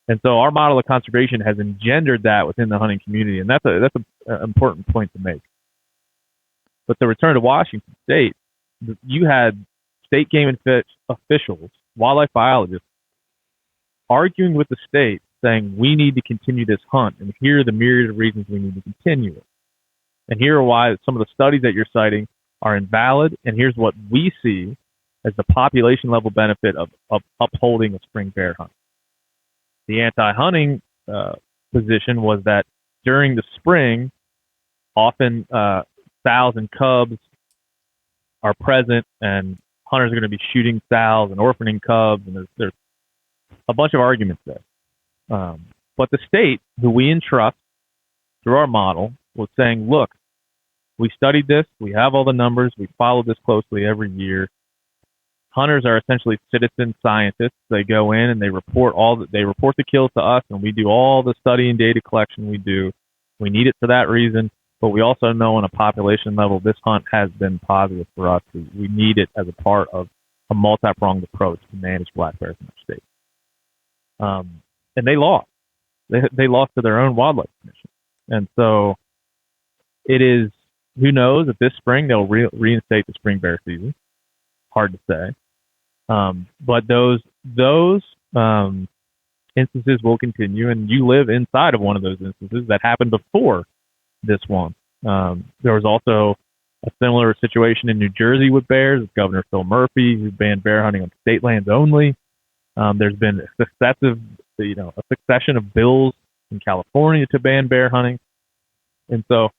And so our model of conservation has engendered that within the hunting community, and that's an important point to make. But to return to Washington State, you had state game and fish officials, wildlife biologists, arguing with the state, saying we need to continue this hunt, and here are the myriad of reasons we need to continue it. And here are why some of the studies that you're citing are invalid, and here's what we see as the population level benefit of upholding a spring bear hunt. The anti-hunting position was that during the spring, often sows and cubs are present, and hunters are going to be shooting sows and orphaning cubs, and there's a bunch of arguments there. But the state, who we entrust through our model, was saying, look, we studied this, we have all the numbers, we follow this closely every year. Hunters are essentially citizen scientists. They go in and they report the kills to us, and we do all the study and data collection we do. We need it for that reason, but we also know on a population level this hunt has been positive for us. We need it as a part of a multi-pronged approach to manage black bears in our state. And they lost. They lost to their own wildlife commission. And so it is, who knows if this spring they'll reinstate the spring bear season. Hard to say. But those instances will continue, and you live inside of one of those instances that happened before this one. There was also a similar situation in New Jersey with bears with Governor Phil Murphy, who banned bear hunting on state lands only. There's been a succession of bills in California to ban bear hunting. And so,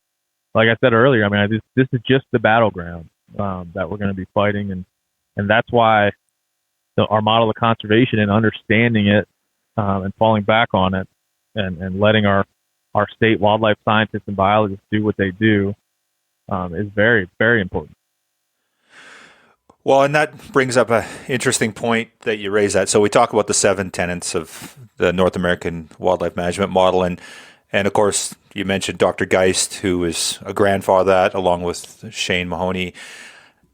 like I said earlier, I mean, this is just the battleground that we're going to be fighting, and that's why our model of conservation and understanding it and falling back on it and letting our state wildlife scientists and biologists do what they do is very, very important. Well, and that brings up an interesting point that you raise that. So we talk about the 7 tenets of the North American wildlife management model. And of course, you mentioned Dr. Geist, who is a grandfather of that, along with Shane Mahoney.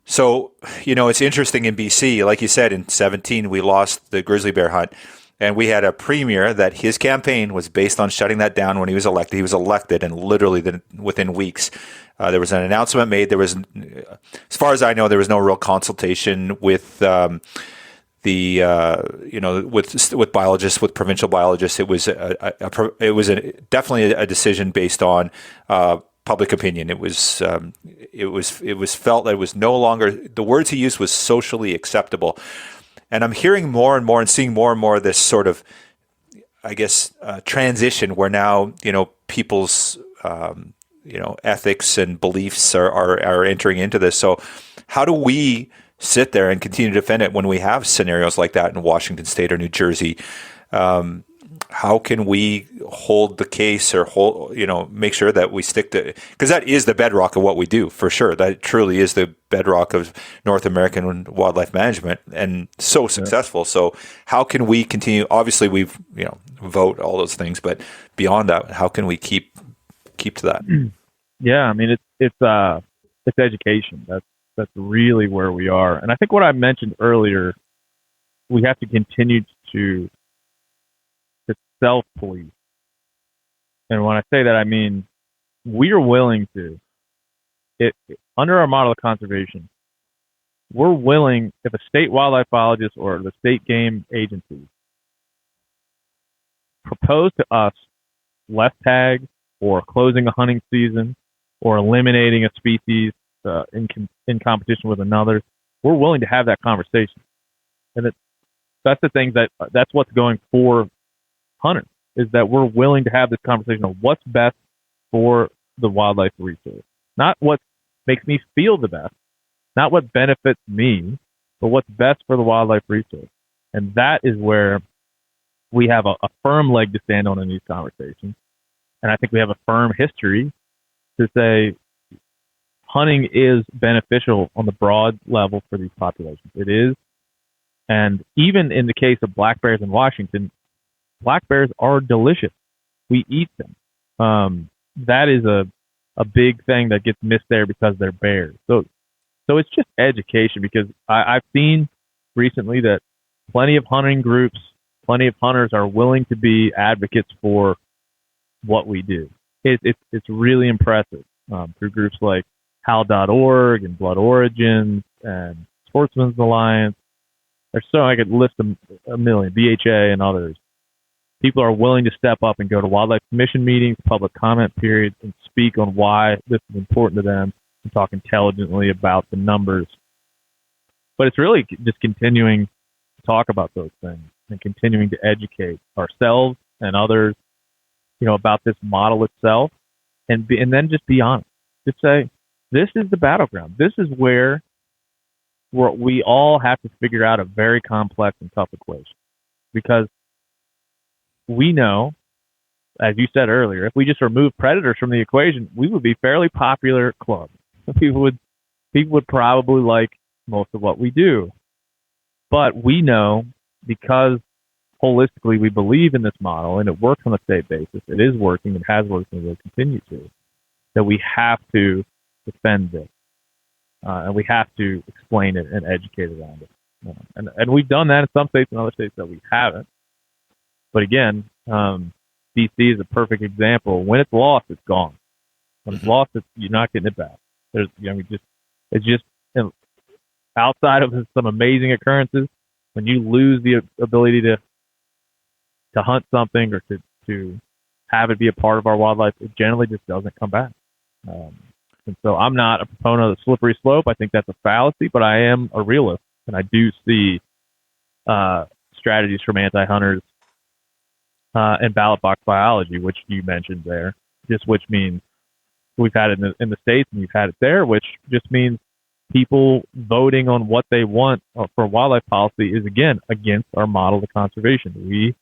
So, it's interesting in BC, like you said, in 2017, we lost the grizzly bear hunt. And we had a premier that his campaign was based on shutting that down when he was elected. He was elected, and literally within weeks, there was an announcement made. There was, as far as I know, there was no real consultation with with biologists, with provincial biologists. It was definitely a decision based on public opinion. It was felt that it was no longer, the words he used was socially acceptable. And I'm hearing more and more and seeing more and more of this sort of, I guess, transition where now, people's, ethics and beliefs are entering into this. So how do we sit there and continue to defend it when we have scenarios like that in Washington State or New Jersey? How can we hold the case or make sure that we stick to, because that is the bedrock of what we do, for sure. That truly is the bedrock of North American wildlife management, and so successful. So how can we continue? Obviously we've, vote, all those things, but beyond that, how can we keep to that? Yeah. I mean, it's education. That's really where we are. And I think what I mentioned earlier, we have to continue to self-police. And when I say that, I mean, we are willing to, under our model of conservation, we're willing, if a state wildlife biologist or the state game agency propose to us less tags or closing a hunting season or eliminating a species in competition with another, we're willing to have that conversation. And that's the thing that's what's going for hunters, is that we're willing to have this conversation of what's best for the wildlife resource, not what makes me feel the best, not what benefits me, but what's best for the wildlife resource. And that is where we have a firm leg to stand on in these conversations. And I think we have a firm history to say hunting is beneficial on the broad level for these populations. It is. And even in the case of black bears in Washington, black bears are delicious. We eat them. That is a big thing that gets missed there because they're bears. So it's just education, because I've seen recently that plenty of hunting groups, plenty of hunters are willing to be advocates for what we do. It's really impressive through groups like HAL.org and Blood Origins and Sportsman's Alliance. There's so I could list a million, BHA and others. People are willing to step up and go to wildlife commission meetings, public comment periods, and speak on why this is important to them and talk intelligently about the numbers. But it's really just continuing to talk about those things and continuing to educate ourselves and others, about this model itself, and then just be honest. Just say, this is the battleground. This is where we all have to figure out a very complex and tough equation, because we know, as you said earlier, if we just remove predators from the equation, we would be fairly popular club. People would probably like most of what we do. But we know, because holistically we believe in this model and it works on a state basis, it is working, it has worked, and will continue to, that we have to defend this. And we have to explain it and educate around it. And we've done that in some states and other states that we haven't. But again, BC is a perfect example. When it's lost, it's gone. When it's lost, you're not getting it back. It's just outside of some amazing occurrences, when you lose the ability to hunt something or to have it be a part of our wildlife, it generally just doesn't come back. And so I'm not a proponent of the slippery slope. I think that's a fallacy, but I am a realist, and I do see strategies from anti-hunters and ballot box biology, which you mentioned there, which means we've had it in the States and you've had it there, which just means people voting on what they want for wildlife policy is, again, against our model of conservation. We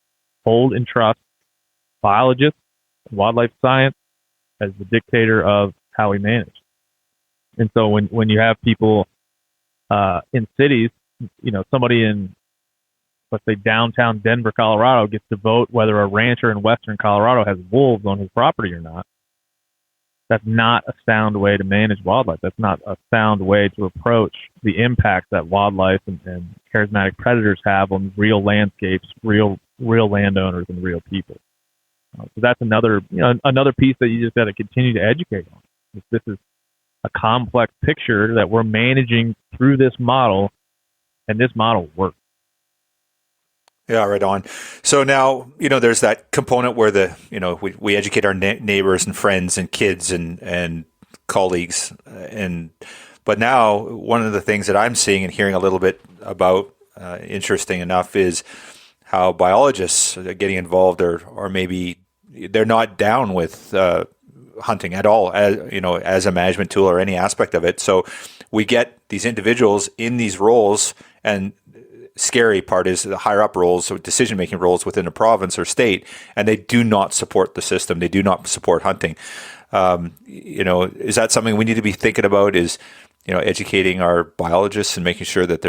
hold and trust biologists, wildlife science as the dictator of how we manage. And so when you have people in cities, somebody in, let's say, downtown Denver, Colorado, gets to vote whether a rancher in western Colorado has wolves on his property or not, that's not a sound way to manage wildlife. That's not a sound way to approach the impact that wildlife and charismatic predators have on real landscapes, real landowners, and real people. So that's another piece that you just got to continue to educate on. This is a complex picture that we're managing through this model, and this model works. Yeah, right on. So now, there's that component where we educate our neighbors and friends and kids and colleagues. But now one of the things that I'm seeing and hearing a little bit about, interesting enough, is how biologists are getting involved or maybe they're not down with hunting at all, as a management tool or any aspect of it. So we get these individuals in these roles, and scary part is the higher up roles, so decision-making roles within a province or state, and they do not support the system. They do not support hunting. Is that something we need to be thinking about, is, educating our biologists and making sure that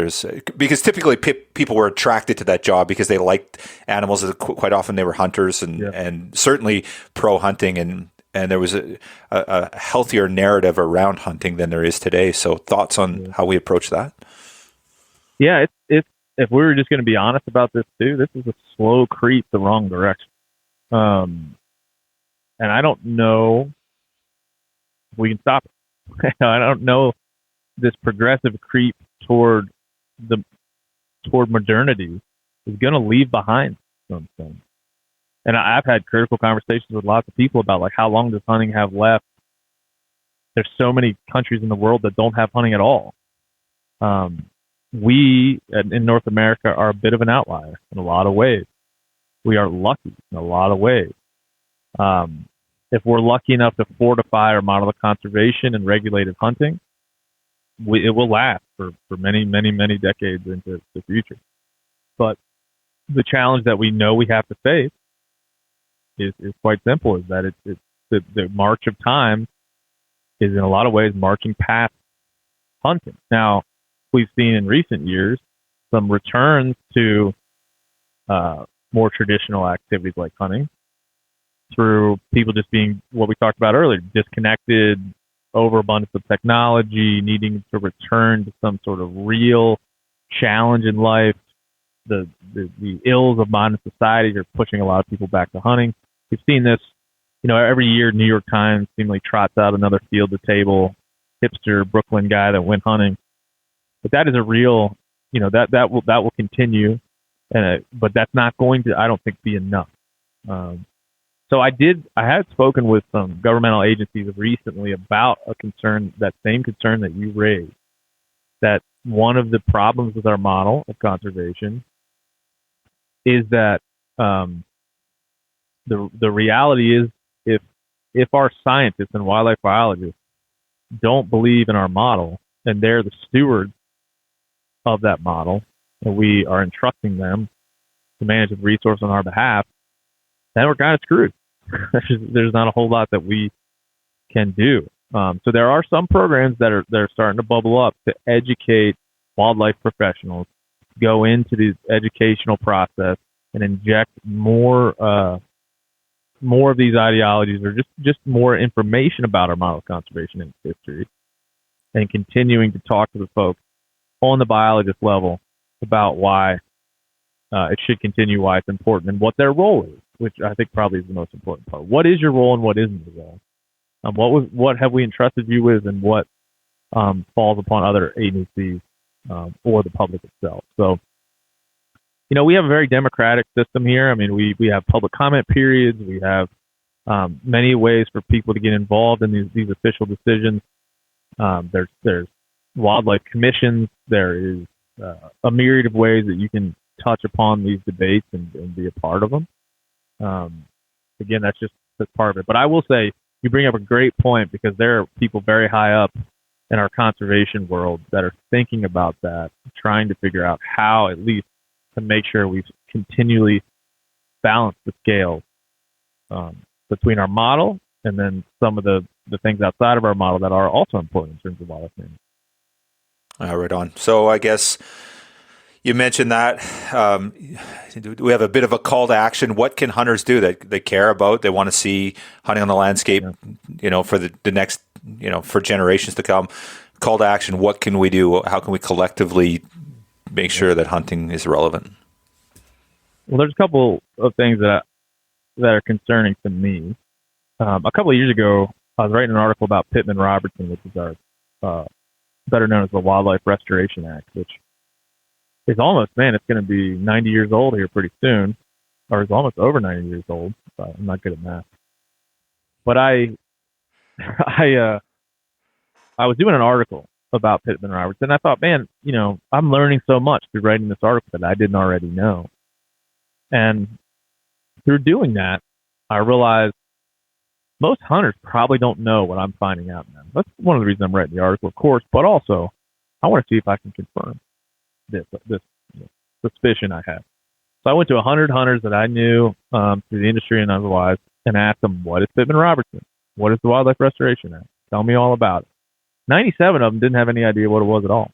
because typically people were attracted to that job because they liked animals. Quite often they were hunters and certainly pro-hunting, and there was a healthier narrative around hunting than there is today. So thoughts on how we approach that? Yeah, it's if we were just going to be honest about this too, this is a slow creep the wrong direction. And I don't know if we can stop it. I don't know this progressive creep toward modernity is going to leave behind something. And I've had critical conversations with lots of people about, like, how long does hunting have left? There's so many countries in the world that don't have hunting at all. We in North America are a bit of an outlier in a lot of ways. We are lucky in a lot of ways. If we're lucky enough to fortify our model of conservation and regulated hunting, it will last for many, many, many decades into the future. But the challenge that we know we have to face is quite simple, is that it's the march of time is in a lot of ways marching past hunting. Now, we've seen in recent years some returns to more traditional activities like hunting through people just being, what we talked about earlier, disconnected, overabundance of technology, needing to return to some sort of real challenge in life. The ills of modern society are pushing a lot of people back to hunting. We've seen this, every year New York Times seemingly trots out another field to table hipster Brooklyn guy that went hunting. But that is a real, that will continue, but that's not going to, I don't think, be enough. So I had spoken with some governmental agencies recently about that same concern that you raised, that one of the problems with our model of conservation is that the reality is if our scientists and wildlife biologists don't believe in our model and they're the stewards of that model and we are entrusting them to manage the resource on our behalf, then we're kind of screwed. There's not a whole lot that we can do. So there are some programs that are starting to bubble up to educate wildlife professionals, go into the educational process and inject more of these ideologies, or just more information about our model of conservation and history, and continuing to talk to the folks on the biologist level about why it should continue, why it's important, and what their role is, which I think probably is the most important part. What is your role and what isn't your role? What have we entrusted you with, and what falls upon other agencies or the public itself? So, we have a very democratic system here. I mean, we have public comment periods. We have many ways for people to get involved in these official decisions. There's wildlife commissions. There is a myriad of ways that you can touch upon these debates and be a part of them. Again, that's part of it. But I will say, you bring up a great point, because there are people very high up in our conservation world that are thinking about that, trying to figure out how at least to make sure we've continually balanced the scales between our model and then some of the things outside of our model that are also important in terms of wildlife management. Right on. So I guess you mentioned that we have a bit of a call to action. What can hunters do that they care about? They want to see hunting on the landscape, for the next, for generations to come. Call to action. What can we do? How can we collectively make sure that hunting is relevant? Well, there's a couple of things that are concerning to me. A couple of years ago, I was writing an article about Pittman-Robertson, which is our better known as the Wildlife Restoration Act, which is almost, it's going to be 90 years old here pretty soon, or it's almost over 90 years old. I'm not good at math. But I was doing an article about Pittman-Robertson, and I thought, I'm learning so much through writing this article that I didn't already know. And through doing that, I realized most hunters probably don't know what I'm finding out now. That's one of the reasons I'm writing the article, of course, but also I want to see if I can confirm this suspicion I have. So I went to 100 hunters that I knew through the industry and otherwise, and asked them, what is Pittman-Robertson? What is the Wildlife Restoration Act? Tell me all about it. 97 of them didn't have any idea what it was at all.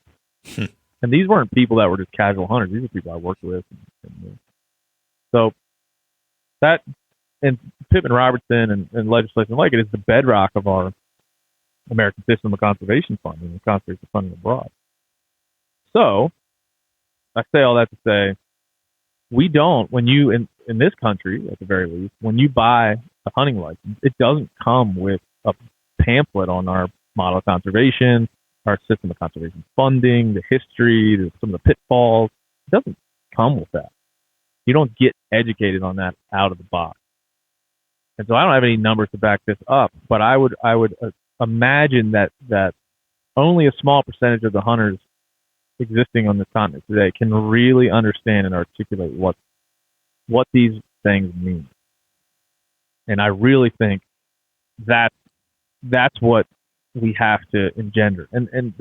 And these weren't people that were just casual hunters. These were people I worked with. So that, and Pittman-Robertson and legislation like it, is the bedrock of our American system of conservation funding and conservation funding abroad. So I say all that to say, we don't, when you, in this country, at the very least, when you buy a hunting license, it doesn't come with a pamphlet on our model of conservation, our system of conservation funding, the history, some of the pitfalls. It doesn't come with that. You don't get educated on that out of the box. And so I don't have any numbers to back this up, but I would imagine that only a small percentage of the hunters existing on this continent today can really understand and articulate what these things mean. And I really think that's what we have to engender. And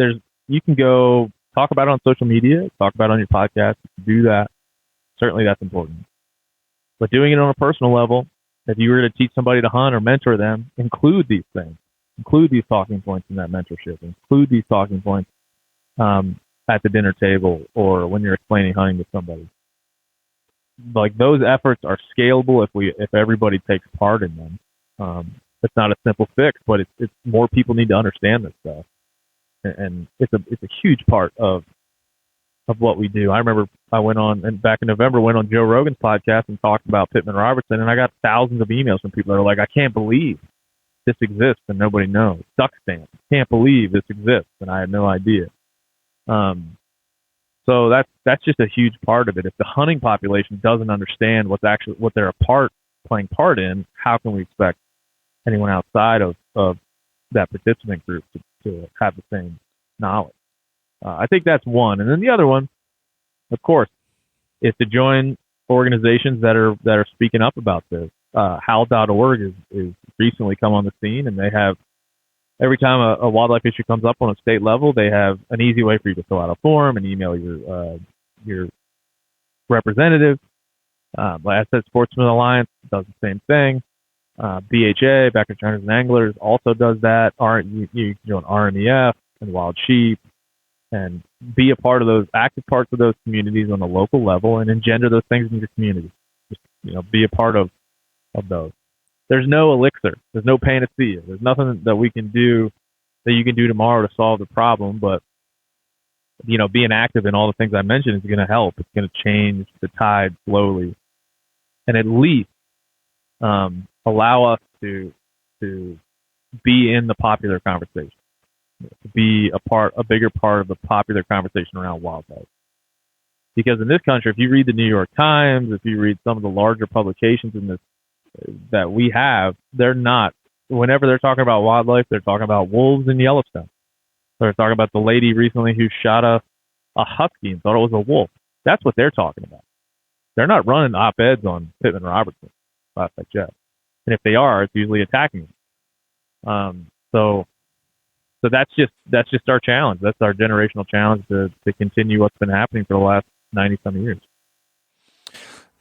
you can go talk about it on social media, talk about it on your podcast. Do that. Certainly that's important. But doing it on a personal level, if you were to teach somebody to hunt or mentor them, include these things. Include these talking points in that mentorship. Include these talking points at the dinner table or when you're explaining hunting to somebody. Like, those efforts are scalable if everybody takes part in them. It's not a simple fix, but it's more people need to understand this stuff, and it's a huge part of what we do. I remember I went on, and back in November, went on Joe Rogan's podcast and talked about Pittman Robertson, and I got thousands of emails from people that are like, I can't believe this exists and nobody knows. Duck stand. Can't believe this exists, and I had no idea. So that's just a huge part of it. If the hunting population doesn't understand what they're playing part in, how can we expect anyone outside of that participant group to have the same knowledge? I think that's one. And then the other one, of course, is to join organizations that are speaking up about this. Howl.org is recently come on the scene, and they have, every time a wildlife issue comes up on a state level, they have an easy way for you to fill out a form and email your representative. Asset Sportsman Alliance does the same thing. BHA, Backcountry Hunters and Anglers, also does that. You can join RMEF and Wild Sheep and be a part of those active parts of those communities on a local level and engender those things in your community. Just, be a part of those. There's no elixir. There's no panacea. There's nothing that we can do that you can do tomorrow to solve the problem. But, being active in all the things I mentioned is going to help. It's going to change the tide slowly, and at least allow us to be in the popular conversation, to be a bigger part of the popular conversation around wildlife. Because in this country, if you read the New York Times, if you read some of the larger publications in this that we have, they're not. Whenever they're talking about wildlife, they're talking about wolves in Yellowstone. They're talking about the lady recently who shot a husky and thought it was a wolf. That's what they're talking about. They're not running op-eds on Pittman Robertson, last I checked. And if they are, it's usually attacking them. So that's just our challenge. That's our generational challenge to continue what's been happening for the last 90-some years.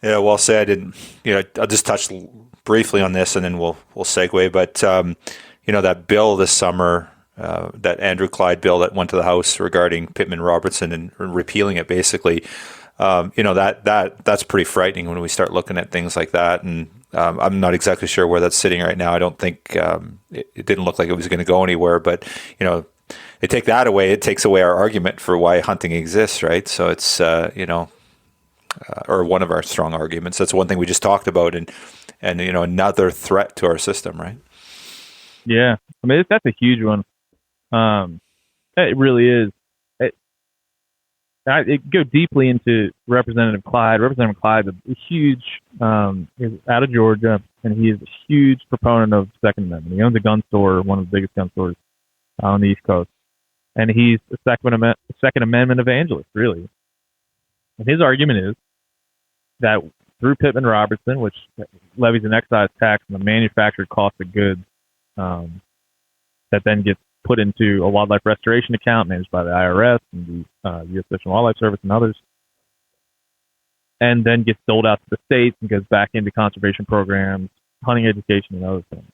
Yeah, well said. And I'll just touch briefly on this, and then we'll segue. But that bill this summer, that Andrew Clyde bill that went to the House regarding Pittman Robertson and repealing it, basically, that's pretty frightening when we start looking at things like that. And I'm not exactly sure where that's sitting right now. I don't think it didn't look like it was going to go anywhere. But they take that away, it takes away our argument for why hunting exists, right? So it's or one of our strong arguments. That's one thing we just talked about, and another threat to our system, right? Yeah, I mean that's a huge one. It really is. It go deeply into Representative Clyde. Representative Clyde is a huge, is out of Georgia, and he is a huge proponent of Second Amendment. He owns a gun store, one of the biggest gun stores on the East Coast, and he's a Second Amendment evangelist, really. And his argument is that through Pittman Robertson, which levies an excise tax on the manufactured cost of goods, that then gets put into a wildlife restoration account managed by the IRS and the U.S. Fish and Wildlife Service and others, and then gets doled out to the states and goes back into conservation programs, hunting education, and other things.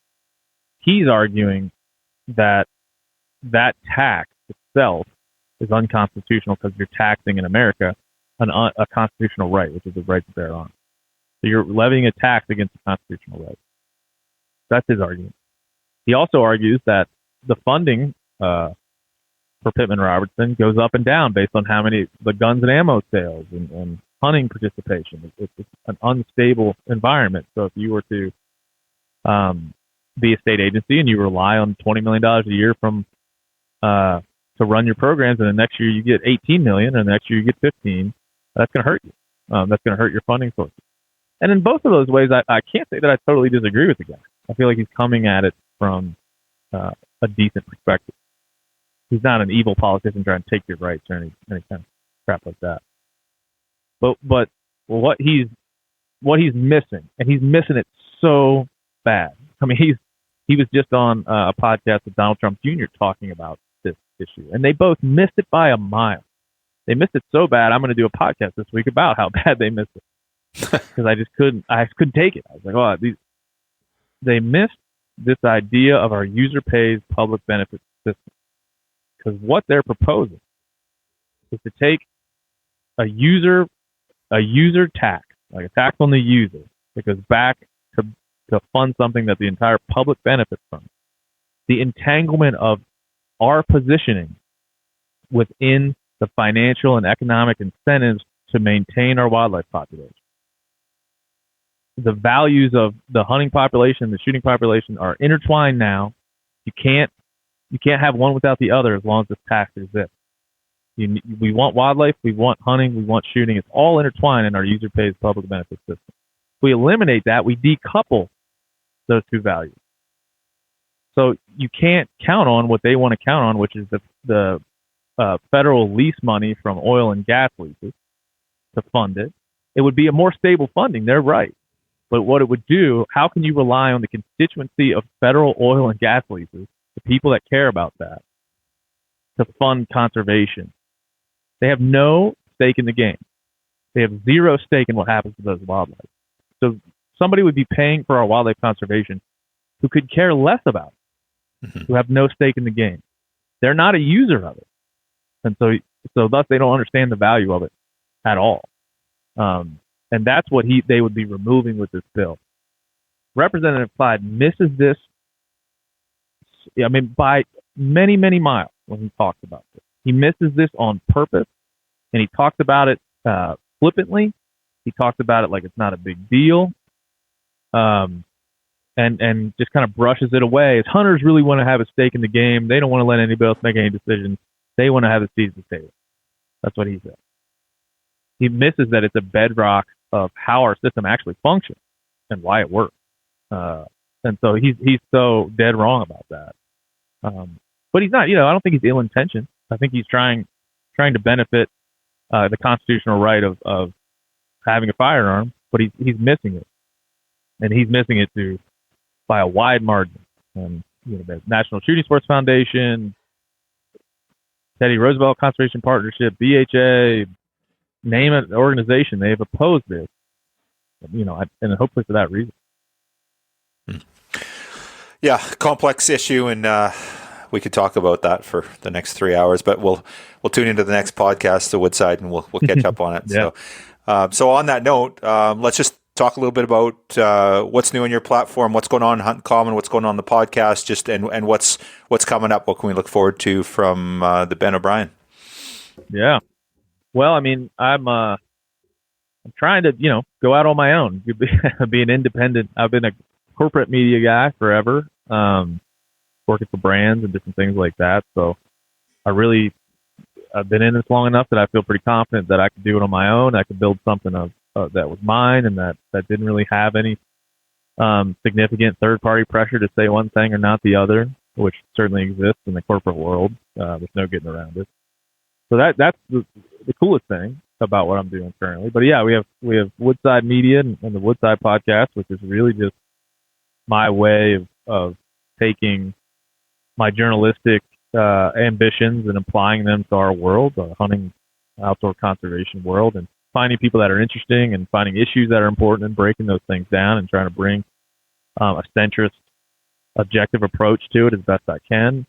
He's arguing that tax itself is unconstitutional because you're taxing in America a constitutional right, which is the right to bear arms. So you're levying a tax against a constitutional right. That's his argument. He also argues that the funding for Pittman Robertson goes up and down based on how many the guns and ammo sales and hunting participation. It's an unstable environment. So if you were to be a state agency and you rely on $20 million a year from to run your programs, and the next year you get $18 million, and the next year you get $15 million, that's going to hurt you. That's going to hurt your funding sources. And in both of those ways, I can't say that I totally disagree with the guy. I feel like he's coming at it from a decent perspective. He's not an evil politician trying to take your rights or any kind of crap like that. But what he's missing, and he's missing it so bad. I mean, he was just on a podcast with Donald Trump Jr. talking about this issue, and they both missed it by a mile. They missed it so bad. I'm going to do a podcast this week about how bad they missed it because I couldn't take it. I was like, oh, they missed this idea of our user pays public benefit system, because what they're proposing is to take a user tax, like a tax on the user, that goes back to fund something that the entire public benefits from. The entanglement of our positioning within the financial and economic incentives to maintain our wildlife population. The values of the hunting population, the shooting population are intertwined now. You can't have one without the other as long as this tax exists. We want wildlife, we want hunting, we want shooting. It's all intertwined in our user pays public benefit system. If we eliminate that, we decouple those two values. So you can't count on what they want to count on, which is the federal lease money from oil and gas leases to fund it. It would be a more stable funding. They're right. But what it would do, how can you rely on the constituency of federal oil and gas leases, the people that care about that, to fund conservation? They have no stake in the game. They have zero stake in what happens to those wildlife. So somebody would be paying for our wildlife conservation who could care less about it, who have no stake in the game. They're not a user of it. And so thus they don't understand the value of it at all. And that's what they would be removing with this bill. Representative Clyde misses this, by many, many miles when he talks about this. He misses this on purpose, and he talks about it flippantly. He talks about it like it's not a big deal, and just kind of brushes it away. As hunters really want to have a stake in the game, they don't want to let anybody else make any decisions. They want to have a seat at the table. That's what he said. He misses that it's a bedrock of how our system actually functions and why it works. And so he's so dead wrong about that. But he's not, I don't think he's ill-intentioned. I think he's trying to benefit the constitutional right of having a firearm, but he's missing it. And he's missing it by a wide margin. And the National Shooting Sports Foundation, Teddy Roosevelt Conservation Partnership, BHA, name an organization, they've opposed this. And hopefully for that reason. Yeah, complex issue, and we could talk about that for the next 3 hours. But we'll tune into the next podcast to Woodside, and we'll catch up on it. Yeah. So on that note, let's just talk a little bit about what's new on your platform, what's going on in Hunt Common, what's going on in the podcast, and what's coming up. What can we look forward to from the Ben O'Brien? Yeah. Well, I'm trying to, go out on my own, be an independent. I've been a corporate media guy forever, working for brands and different things like that. So I've been in this long enough that I feel pretty confident that I could do it on my own. I could build something that was mine and that didn't really have any significant third-party pressure to say one thing or not the other, which certainly exists in the corporate world. There's no getting around it. So that's the coolest thing about what I'm doing currently. But yeah, we have Woodside Media and the Woodside Podcast, which is really just my way of taking my journalistic ambitions and applying them to our world, the hunting, outdoor conservation world, and finding people that are interesting and finding issues that are important and breaking those things down and trying to bring a centrist, objective approach to it as best I can.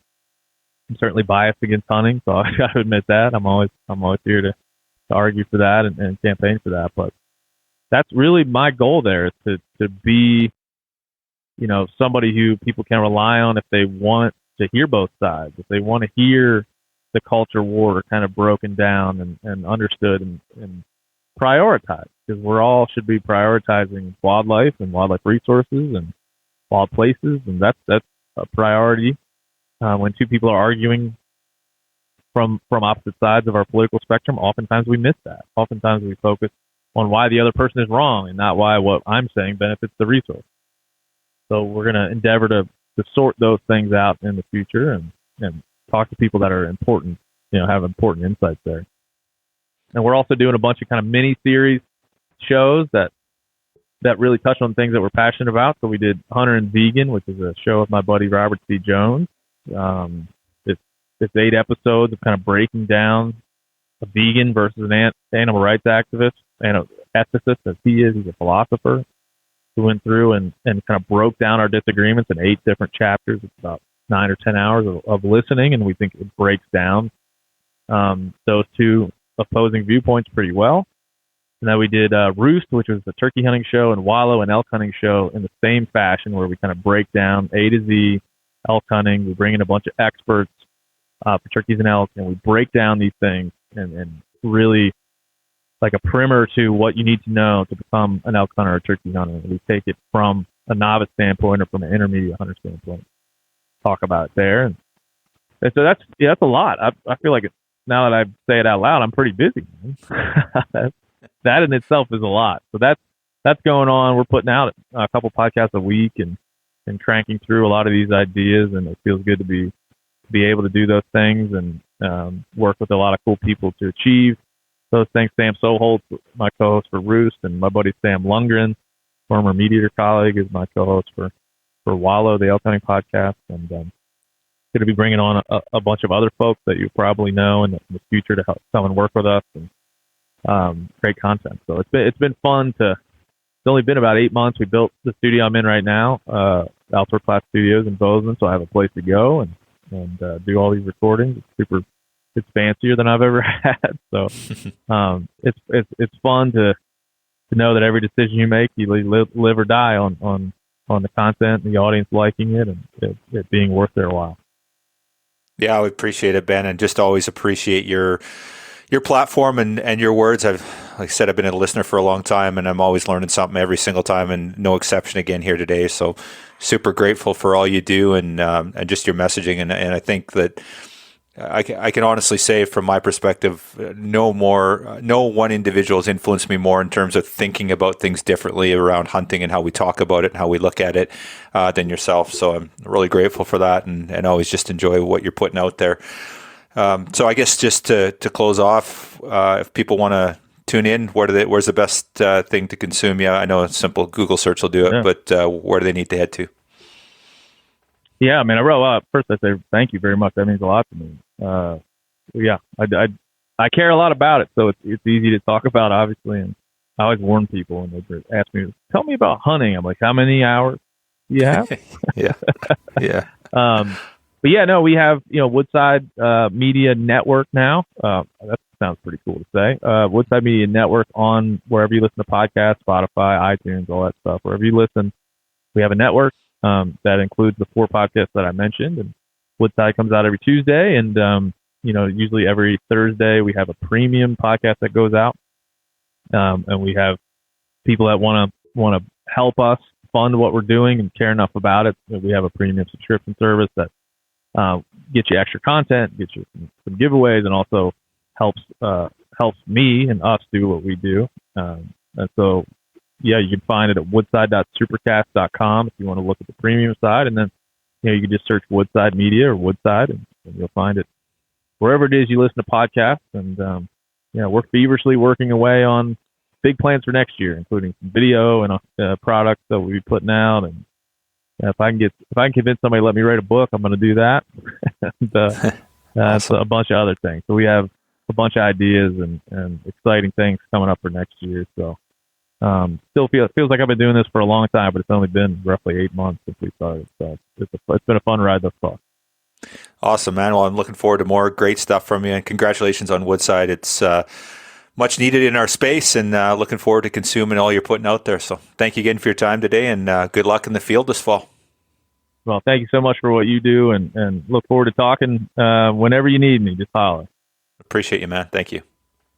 I'm certainly biased against hunting, so I got to admit that. I'm always here to argue for that and campaign for that. But that's really my goal there, is to be, somebody who people can rely on if they want to hear both sides, if they want to hear the culture war kind of broken down and understood and prioritized, because we're all should be prioritizing wildlife and wildlife resources and wild places, and that's a priority. When two people are arguing from opposite sides of our political spectrum, oftentimes we miss that. Oftentimes we focus on why the other person is wrong and not why what I'm saying benefits the resource. So we're going to endeavor to sort those things out in the future and talk to people that are important, have important insights there. And we're also doing a bunch of kind of mini-series shows that really touch on things that we're passionate about. So we did Hunter and Vegan, which is a show with my buddy Robert C. Jones. It's 8 episodes of kind of breaking down a vegan versus an animal rights activist and an ethicist, as he is. He's a philosopher who went through and kind of broke down our disagreements in 8 different chapters. It's about 9 or 10 hours of listening, and we think it breaks down those two opposing viewpoints pretty well. And then we did Roost, which was the turkey hunting show, and Wallow, an elk hunting show, in the same fashion, where we kind of break down A to Z elk hunting. We bring in a bunch of experts for turkeys and elk, and we break down these things and really like a primer to what you need to know to become an elk hunter or turkey hunter. And we take it from a novice standpoint or from an intermediate hunter standpoint. Talk about it there. And so that's a lot. I feel like now that I say it out loud, I'm pretty busy. That in itself is a lot. So that's going on. We're putting out a couple podcasts a week and cranking through a lot of these ideas, and it feels good to be able to do those things and work with a lot of cool people to achieve those things. Sam Soholt, my co-host for Roost, and my buddy Sam Lundgren, former Meat Eater colleague, is my co-host for Wallow, the elk hunting podcast, and going to be bringing on a bunch of other folks that you probably know in the future to help come and work with us and great content. So it's been fun it's only been about 8 months. We built the studio I'm in right now, Outdoor Class Studios in Bozeman, so I have a place to go and do all these recordings. It's fancier than I've ever had. So it's fun to know that every decision you make, you live or die on the content and the audience liking it and it being worth their while. Yeah, I appreciate it, Ben, and just always appreciate your platform and your words. Like I said, I've been a listener for a long time, and I'm always learning something every single time, and no exception again here today. So super grateful for all you do and just your messaging. And I think that I can honestly say from my perspective, no one individual has influenced me more in terms of thinking about things differently around hunting and how we talk about it and how we look at it than yourself. So I'm really grateful for that and always just enjoy what you're putting out there. So I guess just to close off, if people want to tune in, where's the best thing to consume? Yeah, I know a simple Google search will do it, but where do they need to head to? Yeah, I mean, first I say thank you very much. That means a lot to me. Yeah, I care a lot about it, so it's easy to talk about, obviously. And I always warn people, and they ask me, "Tell me about hunting." I'm like, "How many hours do you have?" yeah. But yeah, no, we have Woodside Media Network now. That sounds pretty cool to say. Woodside Media Network on wherever you listen to podcasts, Spotify, iTunes, all that stuff. Wherever you listen, we have a network that includes the 4 podcasts that I mentioned. And Woodside comes out every Tuesday, and usually every Thursday we have a premium podcast that goes out, and we have people that want to help us fund what we're doing and care enough about it. We have a premium subscription service that get you extra content, get you some giveaways, and also helps me and us do what we do. And so, yeah, you can find it at woodside.supercast.com if you want to look at the premium side, and then you can just search Woodside Media or Woodside, and you'll find it wherever it is you listen to podcasts. And we're feverishly working away on big plans for next year, including some video and products that we'll be putting out. And if I can convince somebody to let me write a book, I'm going to do that. And awesome. A bunch of other things. So we have a bunch of ideas and exciting things coming up for next year. So still feels like I've been doing this for a long time, but it's only been roughly 8 months since we started. So it's been a fun ride thus far. Awesome, man. Well, I'm looking forward to more great stuff from you, and congratulations on Woodside. It's much needed in our space, and looking forward to consuming all you're putting out there. So thank you again for your time today, and good luck in the field this fall. Well, thank you so much for what you do, and look forward to talking whenever you need me. Just holler. Appreciate you, man. Thank you.